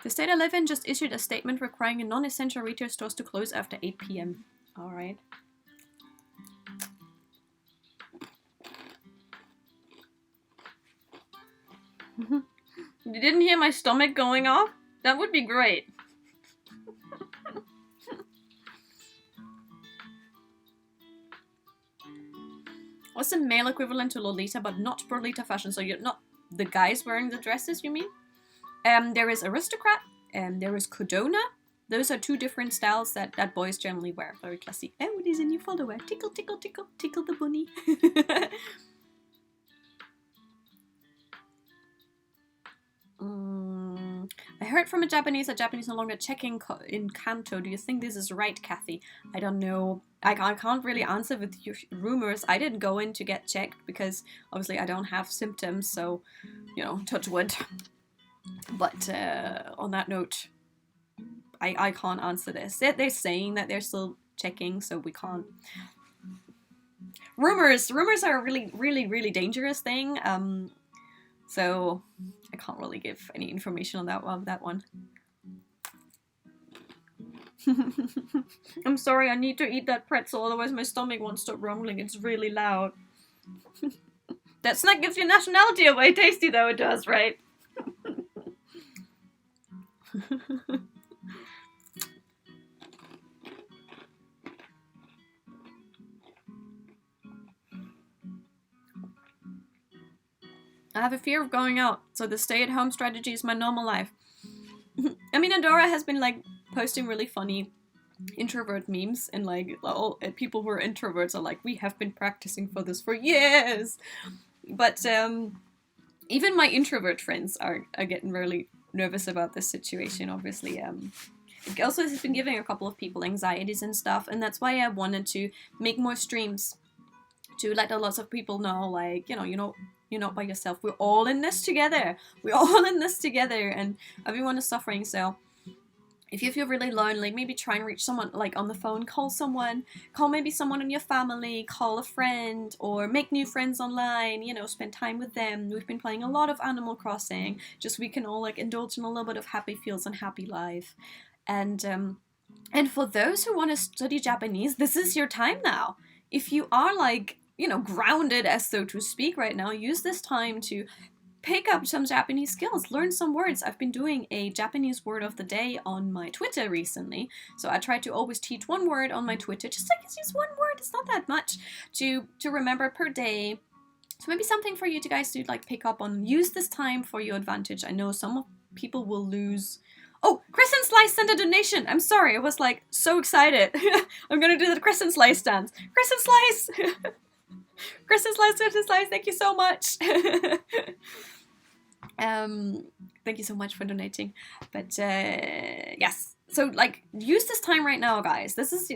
The state I live in just issued a statement requiring non-essential retail stores to close after 8 p.m. Alright. You didn't hear my stomach going off? That would be great. What's the male equivalent to Lolita, but not Lolita fashion? So you're not the guys wearing the dresses, you mean? There is aristocrat, and there is codona. Those are two different styles that boys generally wear. Very classy. Oh, it is a new follower. Tickle, tickle, tickle, tickle the bunny. I heard from a Japanese that Japanese no longer check in Kanto. Do you think this is right, Kathy? I don't know. I can't really answer with your rumors. I didn't go in to get checked because obviously I don't have symptoms, so, you know, touch wood. But on that note, I can't answer this. They're saying that they're still checking, so we can't. Rumors are a really, really, really dangerous thing. So I can't really give any information on that one. I'm sorry, I need to eat that pretzel, otherwise my stomach won't stop rumbling. It's really loud. That snack gives your nationality away. Tasty though it does, right? I have a fear of going out, so the stay-at-home strategy is my normal life. I mean, Andorra has been like posting really funny introvert memes, and like all people who are introverts are like, we have been practicing for this for years. But even my introvert friends are getting really nervous about this situation, obviously. It also has been giving a couple of people anxieties and stuff, and that's why I wanted to make more streams to let a lot of people know, like, you're not by yourself. We're all in this together. We're all in this together, and everyone is suffering. So if you feel really lonely, maybe try and reach someone, like on the phone, call someone, call maybe someone in your family, call a friend, or make new friends online, you know, spend time with them. We've been playing a lot of Animal Crossing, just so we can all like indulge in a little bit of happy feels and happy life. And for those who want to study Japanese, this is your time now. If you are like, you know, grounded, as so to speak, right now, use this time to pick up some Japanese skills, learn some words. I've been doing a Japanese word of the day on my Twitter recently, so I try to always teach one word on my Twitter, just like it's just one word, it's not that much, to remember per day. So maybe something for you to guys to like pick up on. Use this time for your advantage. I know some people will lose. Oh, Crescent Slice sent a donation. I'm sorry, I was like so excited. I'm gonna do the Crescent Slice dance. Crescent Slice! Crescent Slice, Crescent Slice, thank you so much. Thank you so much for donating. But yes, so like use this time right now, guys. This is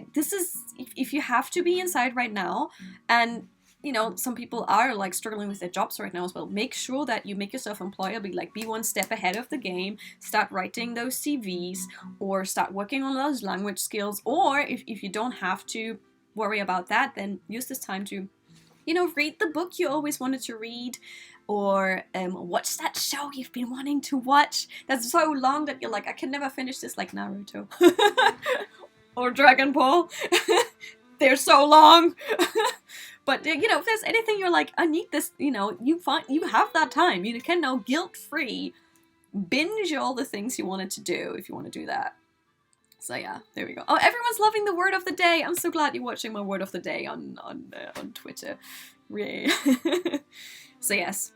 if you have to be inside right now, and you know some people are like struggling with their jobs right now as well, make sure that you make yourself employable, be one step ahead of the game, start writing those CVs, or start working on those language skills. Or if you don't have to worry about that, then use this time to, you know, read the book you always wanted to read, or watch that show you've been wanting to watch that's so long that you're like, I can never finish this, like Naruto or Dragon Ball. They're so long. But you know, if there's anything you're like, I need this, you know, you have that time. You can now guilt-free binge all the things you wanted to do if you want to do that. So yeah, there we go. Oh, everyone's loving the word of the day. I'm so glad you're watching my word of the day on Twitter. Yay. So yes,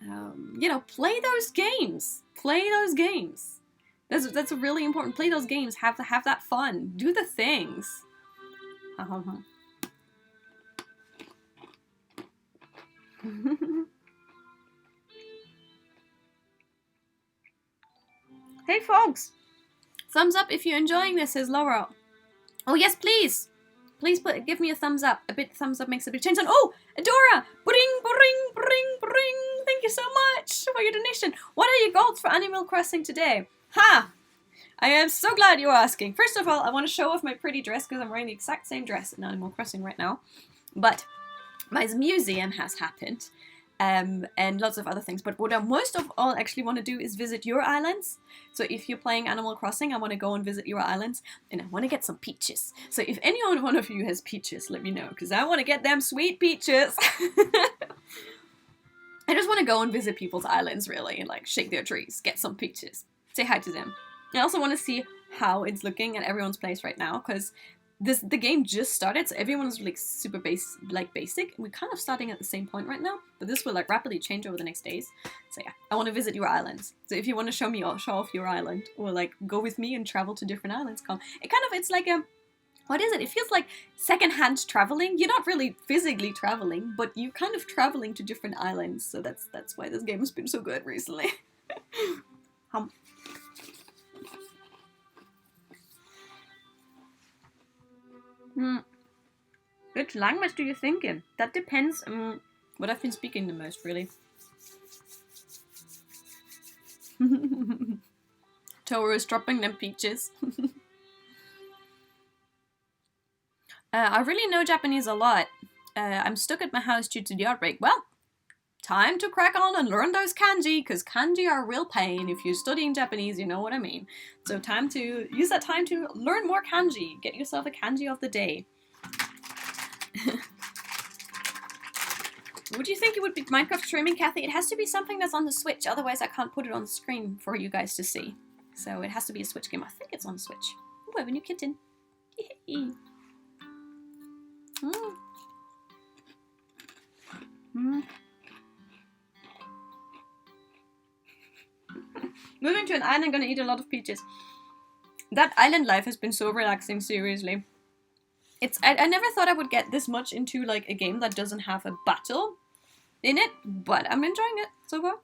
you know, play those games. Play those games. That's really important. Play those games. Have that fun. Do the things. Hey folks! Thumbs up if you're enjoying this, says Laura. Oh yes, please! Please give me a thumbs up. A bit thumbs up makes a big change. And oh, Adora! Bring, bring, bring, bring! Thank you so much for your donation. What are your goals for Animal Crossing today? Ha! I am so glad you're asking. First of all, I want to show off my pretty dress because I'm wearing the exact same dress in Animal Crossing right now. But my museum has happened. And lots of other things. But what I most of all actually want to do is visit your islands. So if you're playing Animal Crossing, I want to go and visit your islands, and I want to get some peaches. So if any one of you has peaches, let me know, because I want to get them sweet peaches. I just want to go and visit people's islands, really, and like shake their trees, get some peaches, say hi to them. I also want to see how it's looking at everyone's place right now, because the game just started, so everyone's like super basic. We're kind of starting at the same point right now, but this will like rapidly change over the next days. So yeah, I want to visit your islands. So if you want to show off your island, or like go with me and travel to different islands, come. It's like a, what is it? It feels like secondhand traveling. You're not really physically traveling, but you're kind of traveling to different islands. So that's why this game has been so good recently. Which language do you think in? That depends on what I've been speaking the most, really. Toru is dropping them peaches. I really know Japanese a lot. I'm stuck at my house due to the outbreak. Well, time to crack on and learn those kanji, because kanji are a real pain. If you're studying Japanese, you know what I mean. So time to use that time to learn more kanji. Get yourself a kanji of the day. Would you think it would be Minecraft streaming, Kathy? It has to be something that's on the Switch, otherwise I can't put it on the screen for you guys to see. So it has to be a Switch game. I think it's on the Switch. Oh, I have a new kitten. Yay. Moving to an island, gonna eat a lot of peaches. That island life has been so relaxing, seriously. I never thought I would get this much into like a game that doesn't have a battle in it, but I'm enjoying it so far.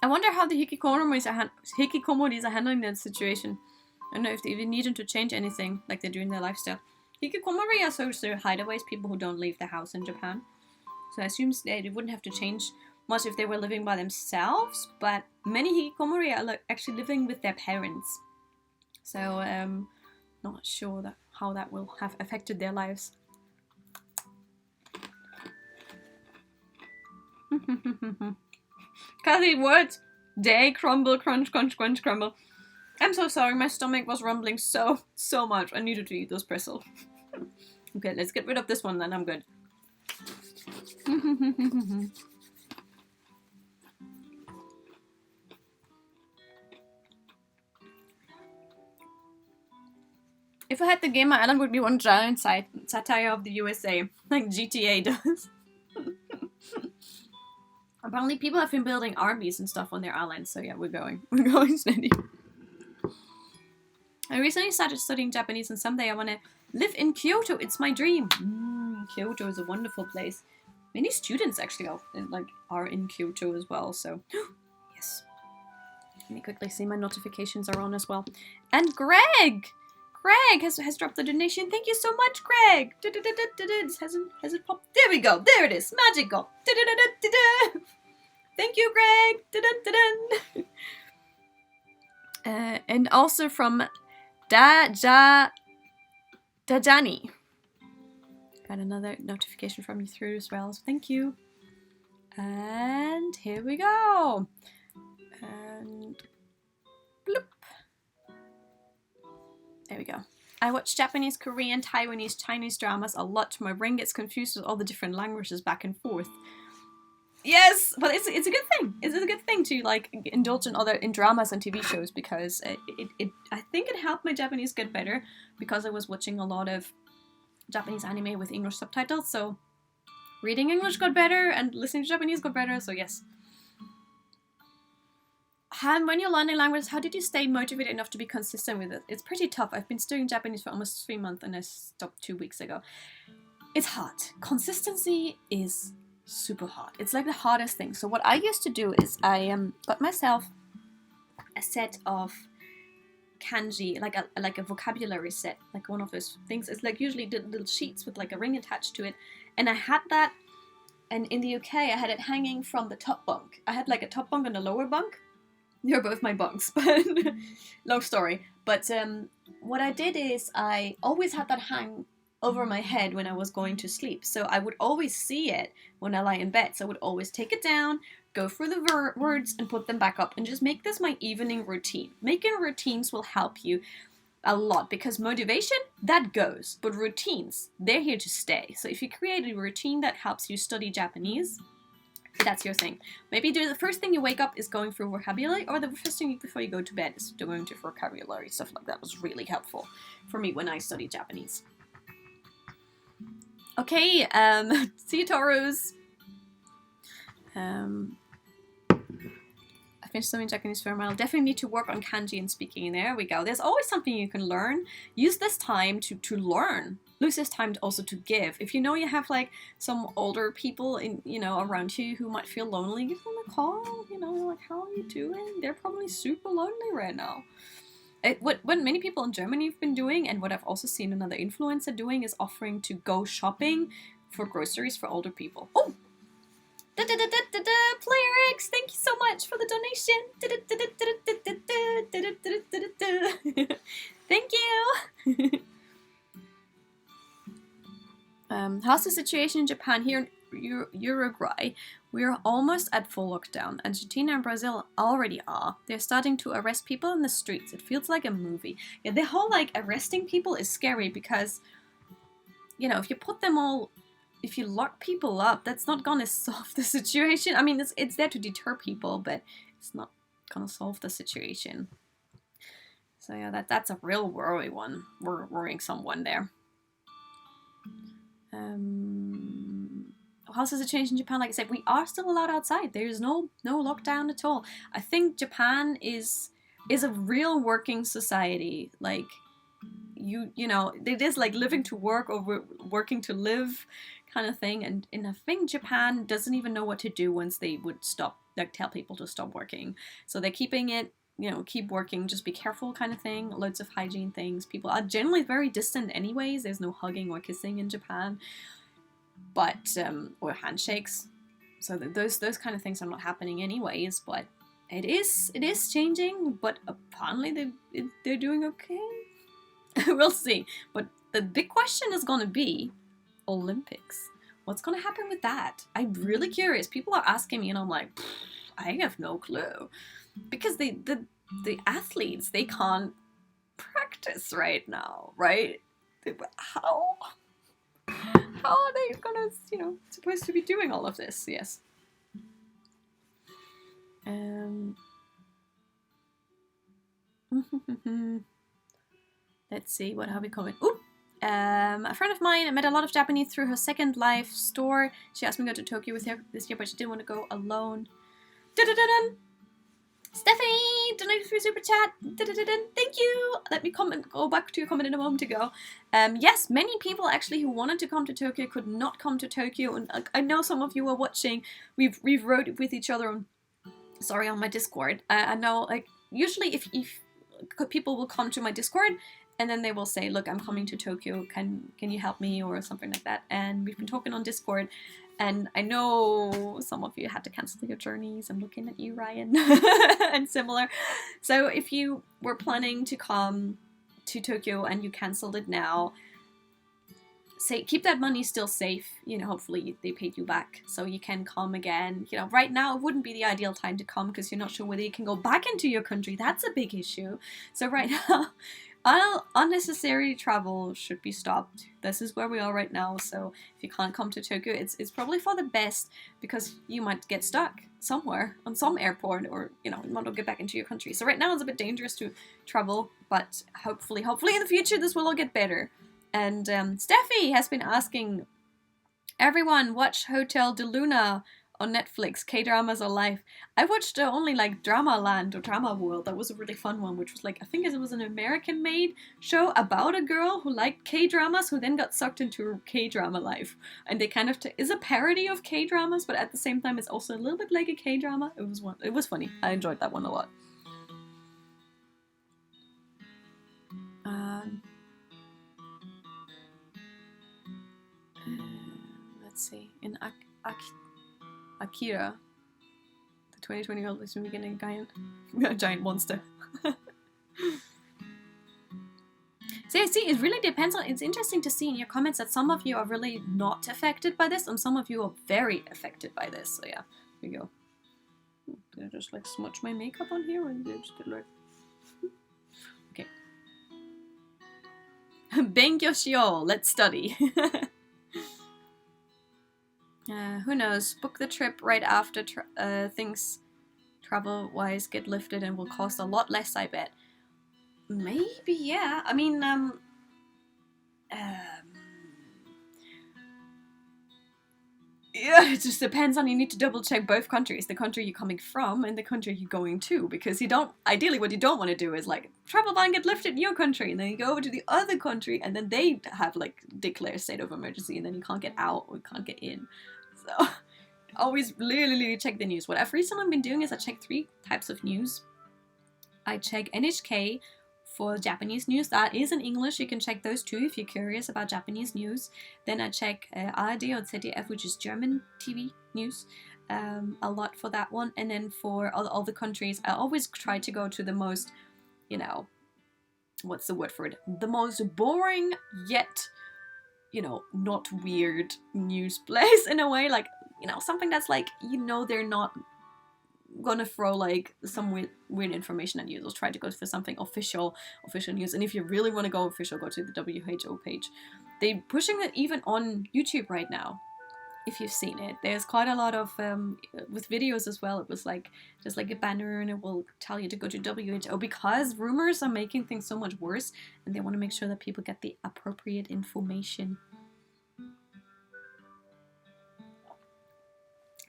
I wonder how the hikikomoris are handling that situation. I don't know if they even need them to change anything like they do in their lifestyle. Hikikomori are sort of hideaways, people who don't leave the house in Japan. So I assume they wouldn't have to change much if they were living by themselves, but many hikikomori are actually living with their parents. So not sure how that will have affected their lives. Kathy, what? Day crumble, crunch, crunch, crunch, crumble. I'm so sorry, my stomach was rumbling so much. I needed to eat those pretzel. Okay, let's get rid of this one then, I'm good. If I had the game, my island would be one giant satire of the USA, like GTA does. Apparently people have been building armies and stuff on their island, so yeah, we're going steady. I recently started studying Japanese and someday I want to live in Kyoto. It's my dream. Kyoto is a wonderful place. Many students actually are in Kyoto as well, so yes. Let me quickly see my notifications are on as well. And Greg has dropped the donation. Thank you so much, Greg. Has it popped? There we go. There it is. Magical. Thank you, Greg. And also from Dajani. Got another notification from you through as well, so thank you. And here we go. And bloop. There we go. I watch Japanese, Korean, Taiwanese, Chinese dramas a lot. My brain gets confused with all the different languages back and forth. Yes, but it's a good thing. It's a good thing to like indulge in dramas and TV shows because I think it helped my Japanese get better because I was watching a lot of Japanese anime with English subtitles. So reading English got better and listening to Japanese got better. So yes. When you're learning languages, how did you stay motivated enough to be consistent with it? It's pretty tough. I've been studying Japanese for almost 3 months and I stopped 2 weeks ago. It's hard. Consistency is super hard. It's like the hardest thing. So what I used to do is I got myself a set of kanji, like a vocabulary set, like one of those things. It's like usually the little sheets with like a ring attached to it. And I had that, and in the UK I had it hanging from the top bunk. I had like a top bunk and a lower bunk. They're both my bunks, but long story. But what I did is I always had that hang over my head when I was going to sleep. So I would always see it when I lie in bed. So I would always take it down, go through the words and put them back up and just make this my evening routine. Making routines will help you a lot because motivation, that goes. But routines, they're here to stay. So if you create a routine that helps you study Japanese, that's your thing. Maybe the first thing you wake up is going through vocabulary, or the first thing before you go to bed is going through vocabulary. Stuff like that was really helpful for me when I studied Japanese. Okay, see you, Taurus. I finished studying Japanese for a while. Definitely need to work on kanji and speaking. There we go. There's always something you can learn. Use this time to learn. Lose this time also to give. If you know you have like some older people in around you who might feel lonely, give them a call. Like, how are you doing? They're probably super lonely right now. What many people in Germany have been doing, and what I've also seen another influencer doing, is offering to go shopping for groceries for older people. Oh! Player X, thank you so much for the donation. Thank you. How's the situation in Japan? Here in Uruguay, we're almost at full lockdown. Argentina and Brazil already are. They're starting to arrest people in the streets. It feels like a movie. Yeah, the whole like arresting people is scary because, if you put them all, if you lock people up, that's not gonna solve the situation. I mean, it's there to deter people, but it's not gonna solve the situation. So yeah, that's a real worrying someone there. How's the situation in Japan? Like I said, we are still allowed outside. There's no lockdown at all. I think Japan is a real working society. Like it is like living to work or working to live kind of thing. And I think Japan doesn't even know what to do once they would stop, like tell people to stop working. So they're keeping it, keep working, just be careful kind of thing. Loads of hygiene things. People are generally very distant anyways. There's no hugging or kissing in Japan. but or handshakes. So those kind of things are not happening anyways. But it is changing. But apparently they're doing okay. We'll see. But the big question is gonna be Olympics. What's gonna happen with that? I'm really curious. People are asking me, and I'm like, I have no clue, because the athletes, they can't practice right now, right? How are they gonna, supposed to be doing all of this? Yes. Let's see, what have we coming? Ooh! A friend of mine met a lot of Japanese through her Second Life store. She asked me to go to Tokyo with her this year, but she didn't want to go alone. Da-da-da-dun! Stephanie, donated through super chat. Da-da-da-dun. Thank you. Let me go back to your comment in a moment ago. Yes, many people actually who wanted to come to Tokyo could not come to Tokyo, and I know some of you are watching. We've wrote with each other on my Discord. I know, like, usually if people will come to my Discord, and then they will say, look, I'm coming to Tokyo, can you help me, or something like that. And we've been talking on Discord, and I know some of you had to cancel your journeys. I'm looking at you, Ryan, and similar. So if you were planning to come to Tokyo and you cancelled it now, keep that money still safe. Hopefully they paid you back so you can come again. Right now it wouldn't be the ideal time to come because you're not sure whether you can go back into your country. That's a big issue. So right now, unnecessary travel should be stopped. This is where we are right now, so if you can't come to Tokyo, it's probably for the best, because you might get stuck somewhere on some airport, or you might not get back into your country. So right now it's a bit dangerous to travel, but hopefully in the future this will all get better. And Steffi has been asking everyone, watch Hotel de Luna on Netflix. K-dramas are life. I watched only like Drama Land or Drama World. That was a really fun one, which was like, I think it was an American-made show about a girl who liked K-dramas, who then got sucked into K-drama life. And they kind of is a parody of K-dramas, but at the same time it's also a little bit like a K-drama. It was funny. I enjoyed that one a lot. Let's see. In Akira, the 2020 oldest movie, getting a giant monster. See, it really depends on. It's interesting to see in your comments that some of you are really not affected by this, and some of you are very affected by this. So yeah, here we go. Did I just like smudge my makeup on here, or did I just like? Okay. Benkyou shiyou. Let's study. Who knows? Book the trip right after things travel-wise get lifted, and will cost a lot less, I bet. Maybe, yeah. I mean, yeah, it just depends on, you need to double check both countries, the country you're coming from and the country you're going to, because ideally what you don't want to do is like travel ban get lifted in your country, and then you go over to the other country, and then they have like declare state of emergency, and then you can't get out or you can't get in. So always really check the news. What I've recently been doing is I check 3 types of news. I check NHK for Japanese news. That is in English. You can check those too if you're curious about Japanese news. Then I check ARD or ZDF, which is German TV news, a lot for that one. And then for all the countries, I always try to go to the most, what's the word for it? The most boring yet, not weird news place in a way. Like, something that's like, they're not gonna throw like some weird information at you. They'll try to go for something official news. And if you really want to go official, go to the WHO page. They're pushing it even on YouTube right now. If you've seen it, there's quite a lot of with videos as well. It was like just like a banner, and it will tell you to go to WHO, because rumors are making things so much worse, and they want to make sure that people get the appropriate information.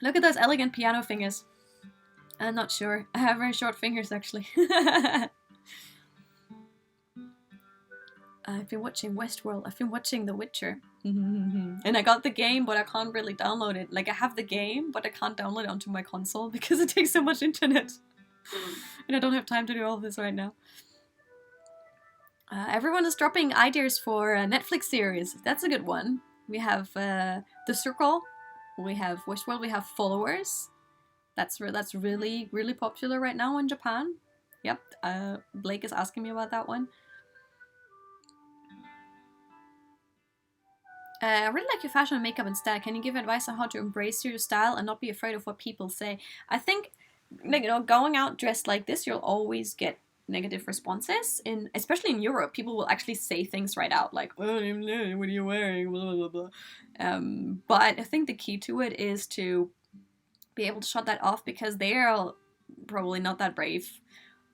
Look at those elegant piano fingers. I'm not sure. I have very short fingers, actually. I've been watching Westworld. I've been watching The Witcher. And I got the game, but I can't really download it. Like, I have the game, but I can't download it onto my console because it takes so much internet. And I don't have time to do all of this right now. Everyone is dropping ideas for a Netflix series. That's a good one. We have the circle. We have Wishworld. We have followers. That's really popular right now in Japan. Yep. Blake is asking me about that one. I really like your fashion and makeup and style. Can you give advice on how to embrace your style and not be afraid of what people say? I think, like, you know, going out dressed like this, you'll always get negative responses. Especially in Europe, people will actually say things right out, like, "Oh, what are you wearing?" Blah blah blah. But I think the key to it is to be able to shut that off, because they're probably not that brave.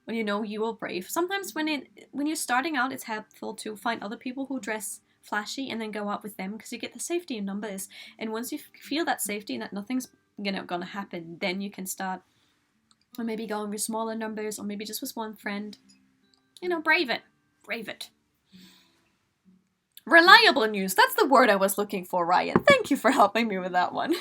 When you know you are brave. Sometimes when you're starting out, it's helpful to find other people who dress flashy and then go out with them, because you get the safety in numbers. And once you feel that safety and that nothing's gonna happen, then you can start, or maybe going with smaller numbers, or maybe just with one friend. You know, brave it. Reliable news. That's the word I was looking for, Ryan. Thank you for helping me with that one.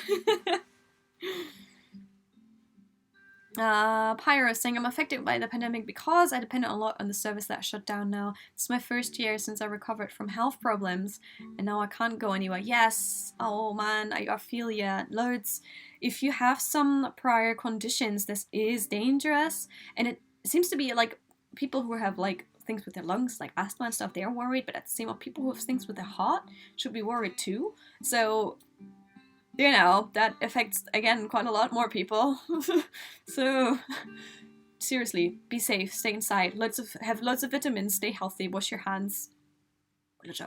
Pyro saying, I'm affected by the pandemic because I depended a lot on the service that shut down now. It's my first year since I recovered from health problems, and now I can't go anywhere. Yes, oh man, I feel ya loads. If you have some prior conditions, this is dangerous, and it seems to be like people who have like things with their lungs, like asthma and stuff, they're worried, but at the same time, people who have things with their heart should be worried too. So, you know, that affects, again, quite a lot more people. So, seriously, be safe, stay inside, have lots of vitamins, stay healthy, wash your hands,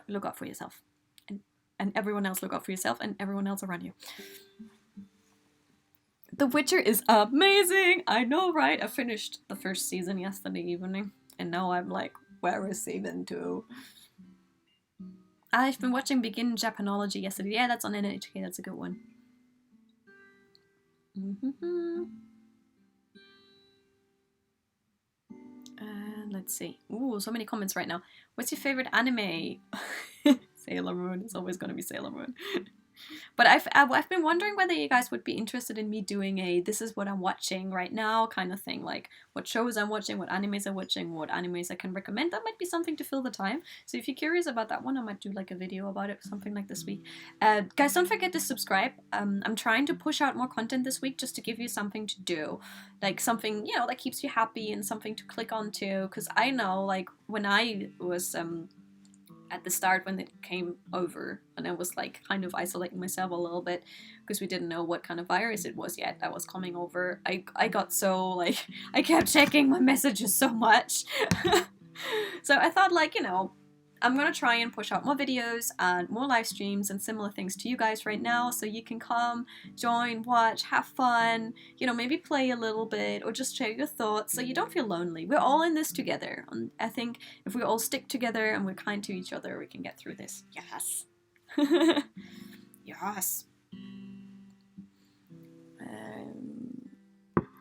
look out for yourself. And everyone else, look out for yourself and everyone else around you. The Witcher is amazing! I know, right? I finished the first season yesterday evening, and now I'm like, where is season 2? I've been watching Begin Japanology yesterday. Yeah, that's on NHK. That's a good one. Let's see. Ooh, so many comments right now. What's your favorite anime? Sailor Moon. It's always going to be Sailor Moon. But I've been wondering whether you guys would be interested in me doing a this is what I'm watching right now kind of thing, like what shows I'm watching, what animes I'm watching, what animes I can recommend. That might be something to fill the time. So if you're curious about that one, I might do like a video about it, something like this week. Guys, don't forget to subscribe. I'm trying to push out more content this week just to give you something to do, like something, you know, that keeps you happy and something to click onto, because I know, like, when I was at the start, when it came over and I was like kind of isolating myself a little bit because we didn't know what kind of virus it was yet that was coming over, I got so, like, I kept checking my messages so much. So I thought, like, you know, I'm gonna try and push out more videos and more live streams and similar things to you guys right now, so you can come, join, watch, have fun, you know, maybe play a little bit or just share your thoughts so you don't feel lonely. We're all in this together, and I think if we all stick together and we're kind to each other, we can get through this. Yes. Yes.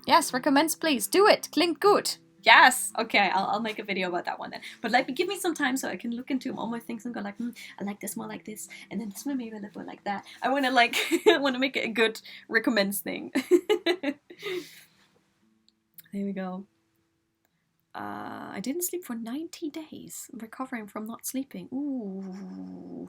Yes, recommends, please. Do it. Klingt gut. Yes! Okay, I'll make a video about that one then. But, like, give me some time so I can look into all my things and go like, I like this more like this, and then this one maybe a little bit like that. I want to, like, I want to make it a good recommends thing. There we go. I didn't sleep for 90 days. I'm recovering from not sleeping. Ooh.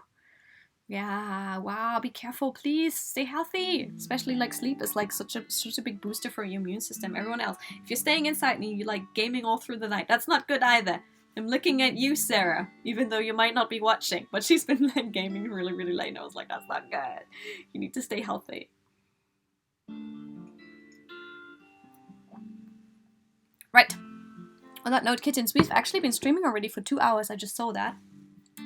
Yeah, wow, be careful, please. Stay healthy. Especially, like, sleep is like such a big booster for your immune system. Everyone else, if you're staying inside and you're like gaming all through the night, that's not good either. I'm looking at you, Sarah, even though you might not be watching, but she's been like gaming really, really late, and I was like, that's not good. You need to stay healthy. Right. On that note, kittens, we've actually been streaming already for 2 hours. I just saw that.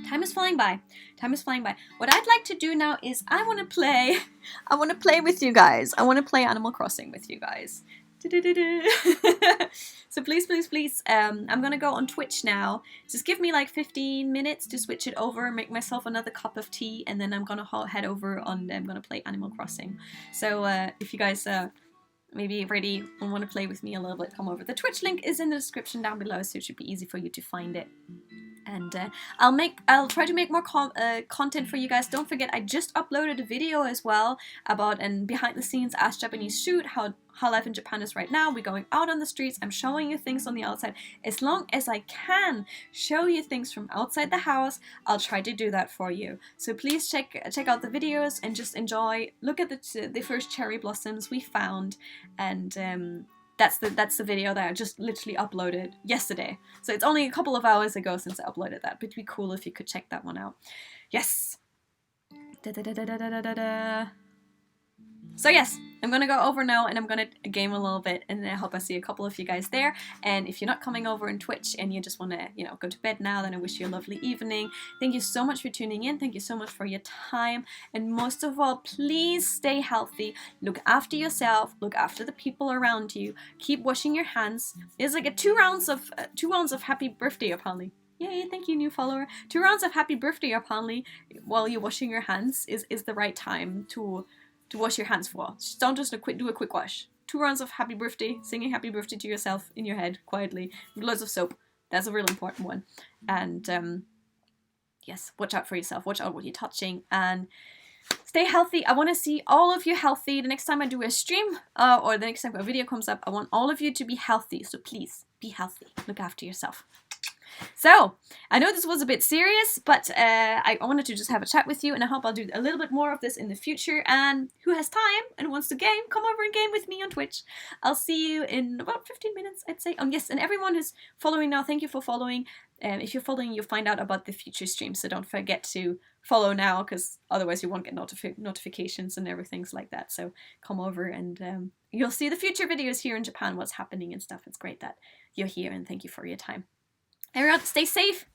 Time is flying by. Time is flying by. What I'd like to do now is I want to play with you guys. I want to play Animal Crossing with you guys. So please, please, please, I'm gonna go on Twitch now. Just give me like 15 minutes to switch it over, make myself another cup of tea, and then I'm gonna head over on, I'm gonna play Animal Crossing. So if you guys maybe ready and want to play with me a little bit, come over. The Twitch link is in the description down below, so it should be easy for you to find it. And I'll try to make more content for you guys. Don't forget, I just uploaded a video as well about an behind the scenes Ask Japanese shoot, how life in Japan is right now. We're going out on the streets. I'm showing you things on the outside. As long as I can show you things from outside the house, I'll try to do that for you. So please check out the videos and just enjoy. Look at the first cherry blossoms we found, and that's the video that I just literally uploaded yesterday. So it's only a couple of hours ago since I uploaded that, but it'd be cool if you could check that one out. Yes. So yes, I'm gonna go over now and I'm gonna game a little bit, and I hope I see a couple of you guys there. And if you're not coming over on Twitch and you just wanna, go to bed now, then I wish you a lovely evening. Thank you so much for tuning in. Thank you so much for your time. And most of all, please stay healthy. Look after yourself. Look after the people around you. Keep washing your hands. It's like a 2 rounds of happy birthday apparently. Yay, thank you, new follower. 2 rounds of happy birthday apparently while you're washing your hands is the right time to wash your hands for. Just don't just do a quick wash. 2 rounds of happy birthday, singing happy birthday to yourself in your head quietly with loads of soap. That's a real important one. And yes, watch out for yourself. Watch out what you're touching and stay healthy. I want to see all of you healthy. The next time I do a stream or the next time a video comes up, I want all of you to be healthy. So please be healthy. Look after yourself. So, I know this was a bit serious, but I wanted to just have a chat with you, and I hope I'll do a little bit more of this in the future. And who has time and wants to game, come over and game with me on Twitch. I'll see you in about 15 minutes, I'd say. Yes, and everyone who's following now, thank you for following. If you're following, you'll find out about the future streams, so don't forget to follow now, because otherwise you won't get notifications and everything like that. So come over and you'll see the future videos here in Japan, what's happening and stuff. It's great that you're here, and thank you for your time. Everyone, stay safe,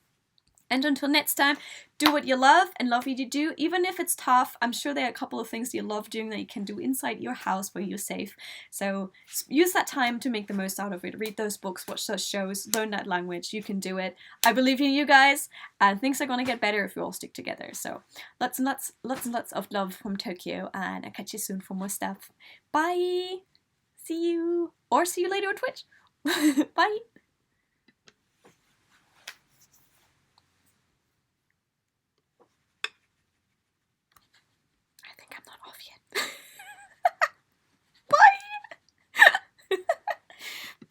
and until next time, do what you love and love you to do, even if it's tough. I'm sure there are a couple of things you love doing that you can do inside your house where you're safe. So use that time to make the most out of it. Read those books, watch those shows, learn that language. You can do it. I believe in you guys, and things are gonna get better if we all stick together. So lots and lots of love from Tokyo, and I'll catch you soon for more stuff. Bye. See you later on Twitch. Bye.